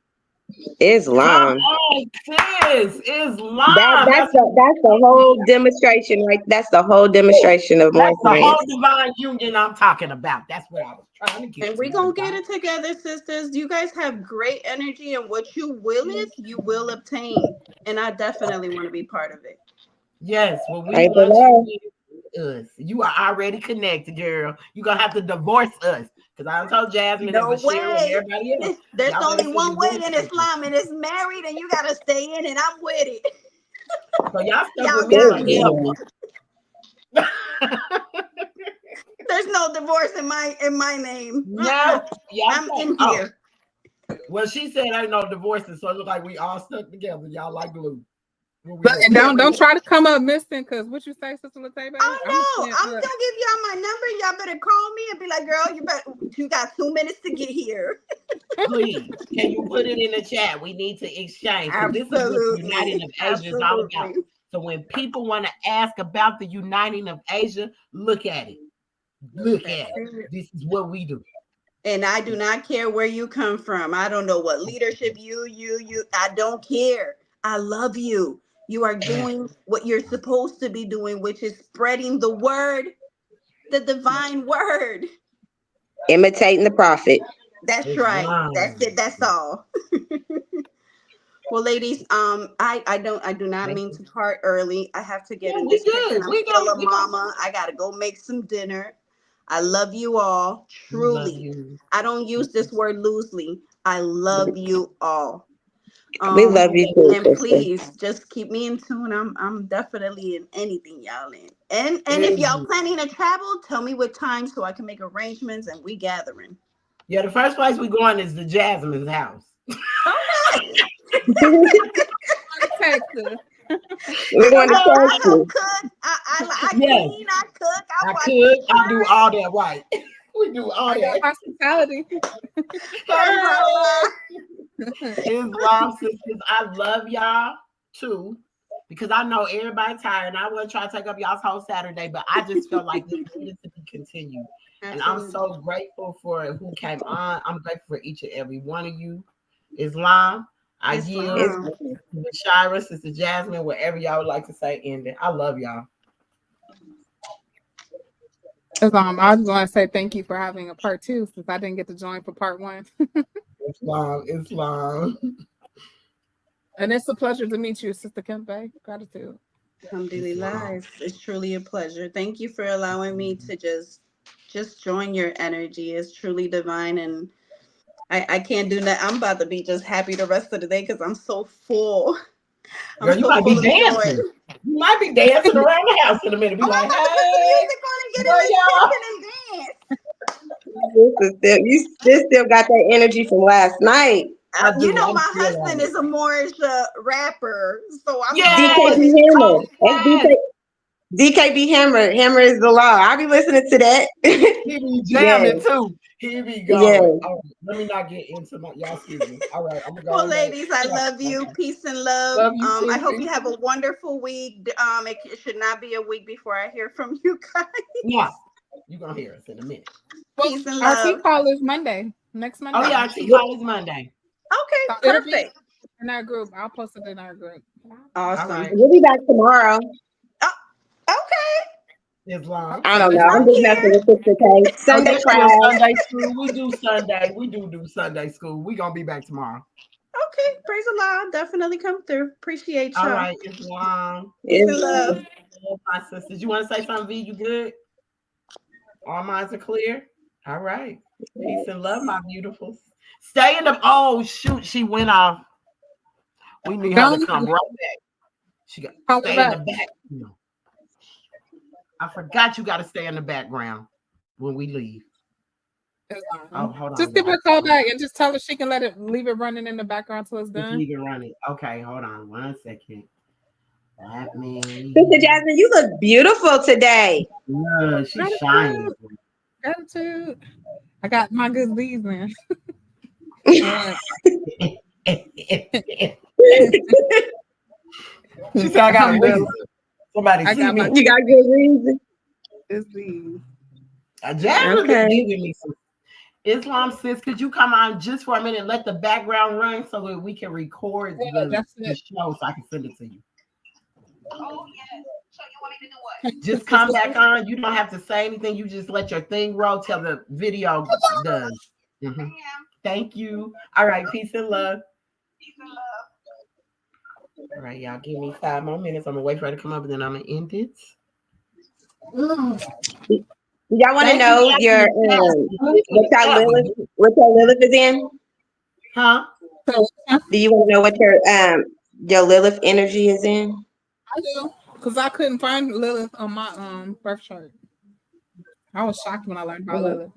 Come Islam. on, sis. That Islam. that's the whole demonstration, right? That's the whole demonstration of That's more the whole science. divine union I'm talking about. That's what I was trying to get And to. we're going to get it together, sisters. You guys have great energy, and what you willeth, you will obtain. And I definitely want to be part of it. Yes, when we Praise the launch Lord. you with us, you are already connected, girl. You're gonna have to divorce us. Because I told Jasmine and No Bashir and way. everybody else, There's y'all better only send one way divorce in papers. Islam, and it's married, and you got to stay in it. I'm with it. So y'all stuck Y'all with me got me. forever. There's no divorce in my name. No, y'all I'm stuck. in Oh, here. well, she said ain't no divorces, so it look like we all stuck together. Y'all like glue. Where we But going? and don't try to come up missing, because what you say, Sister Latebe? Oh no, I'm Look, gonna give y'all my number. Y'all better call me and be like, girl, you got 2 minutes to get here. Please, can you put it in the chat? We need to exchange because this is what the Uniting Absolutely. of Asia is all about. Absolutely. So when people want to ask about the Uniting of Asia, look at it. Look at it. This is what we do. And I do not care where you come from. I don't know what leadership I don't care. I love you. You are doing what you're supposed to be doing, which is spreading the word, the divine word. Imitating the prophet. That's It's right. That's lying. it. That's all. Well, ladies, I do not mean to part early. I have to get Yeah, in we this kitchen. good. I'm still a mama. I gotta go make some dinner. I love you all, We love truly. you. I don't use this word loosely. I love you all. We love you too, And sister. please just keep me in tune. I'm definitely in anything y'all in. And if y'all planning to travel, tell me what time so I can make arrangements and we gathering. Yeah, the first place we going is the Jasmine's house. Texas. We're going to I Texas. help cook. I Yes, clean. I cook. I I watch could. the I do children. all that right. We do all I got that. hospitality. Praise Allah. Islam sisters, I love y'all too. Because I know everybody tired and I wasn't trying to take up y'all's whole Saturday, but I just felt like this needed to be continued. And I'm Absolutely. so grateful for who came on. I'm grateful for each and every one of you. Islam, I yield. It's, Islam. Shira, Sister Jasmine, whatever y'all would like to say, end it. I love y'all. I just want to say thank you for having a part 2 since I didn't get to join for part 1. Islam. And it's a pleasure to meet you, Sister Kempe. Gratitude. Alhamdulillah. It's truly a pleasure. Thank you for allowing me to just join your energy. It's truly divine, and I can't do that. I'm about to be just happy the rest of the day because I'm so full. I'm Girl, you so might be full of joy. dancing. You might be dancing around the house in a minute. Be Oh, I'm like, about to put some hey, music on and get in where this y'all? kitchen and dance. you still got that energy from last night. I You do. know, I'm my still on husband it. is a Moorish rapper, so I'm Yes, doing DKB it. Hammer. oh, That's yes. DKB Hammer. Hammer is the law. I'll be listening to that. He be Yes, jamming too. He be yes. going. Oh, let me not get into my y'all. Excuse me. All right, I'm gonna go Well, and go. ladies, I love you. Peace and love. Love you I too. hope you have a wonderful week. It should not be a week before I hear from you guys. Yeah, you gonna hear us in a minute. Peace and Our love. tea call is Monday. Next Monday. Oh yeah, our tea call is Monday. Okay, So it'll be perfect. in our group. I'll post it in our group. All Awesome. right, We'll be back tomorrow. Oh, okay. Islam. I don't know. I'm I'm just messing here. with Sister K. Oh, Sunday yes, class. yes, Sunday school. We do Sunday. We do Sunday school. We gonna be back tomorrow. Okay, praise Allah. Definitely come through. Appreciate All y'all. right, Islam. Peace Is and love. My sisters, you want to say something? V, you good? All minds are clear. All right. Peace and love, my beautifuls. Stay in the. Oh shoot, she went off. We need her to come right back. She got Call stay her in the back. No. I forgot you got to stay in the background when we leave. Oh, hold on. Just give her a y'all. call back and just tell her she can leave it running in the background till it's Just done. leave it running. Okay, hold on 1 second. That means Sister Jasmine, you look beautiful today. yeah, she's shining. Gratitude. I got my good leaves in. She said I got a reason. Somebody I see got me. my You got good reason. good leaves. Jasmine Okay. been giving me some. Islam sis, could you come on just for a minute and let the background run so that we can record the show so I can send it to you? Oh, yes. So you want me to do what? Just come back on. You don't have to say anything. You just let your thing roll till the video done. Mhm. Thank you. All right. Peace and love. Peace and love. All right, y'all. Give me 5 more minutes. I'm gonna wait for her to come up and then I'm gonna end it. Y'all want to Thank know you. your what your Lilith is in? Huh? Do you want to know what your Lilith energy is in? I do, because I couldn't find Lilith on my birth chart. I was shocked when I learned about Lilith.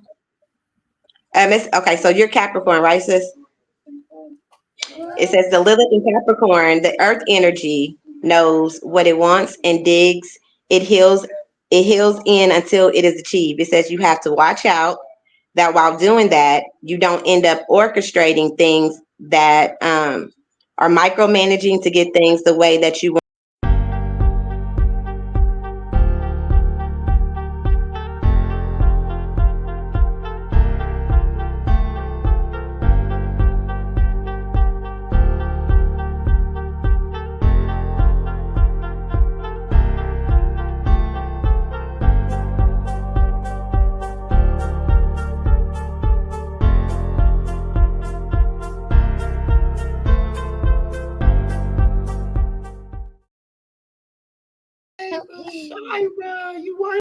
Okay, so you're Capricorn, right, sis? It says the Lilith in Capricorn, the earth energy knows what it wants and digs. It heals in until it is achieved. It says you have to watch out that while doing that, you don't end up orchestrating things that are micromanaging to get things the way that you want. Shira, you want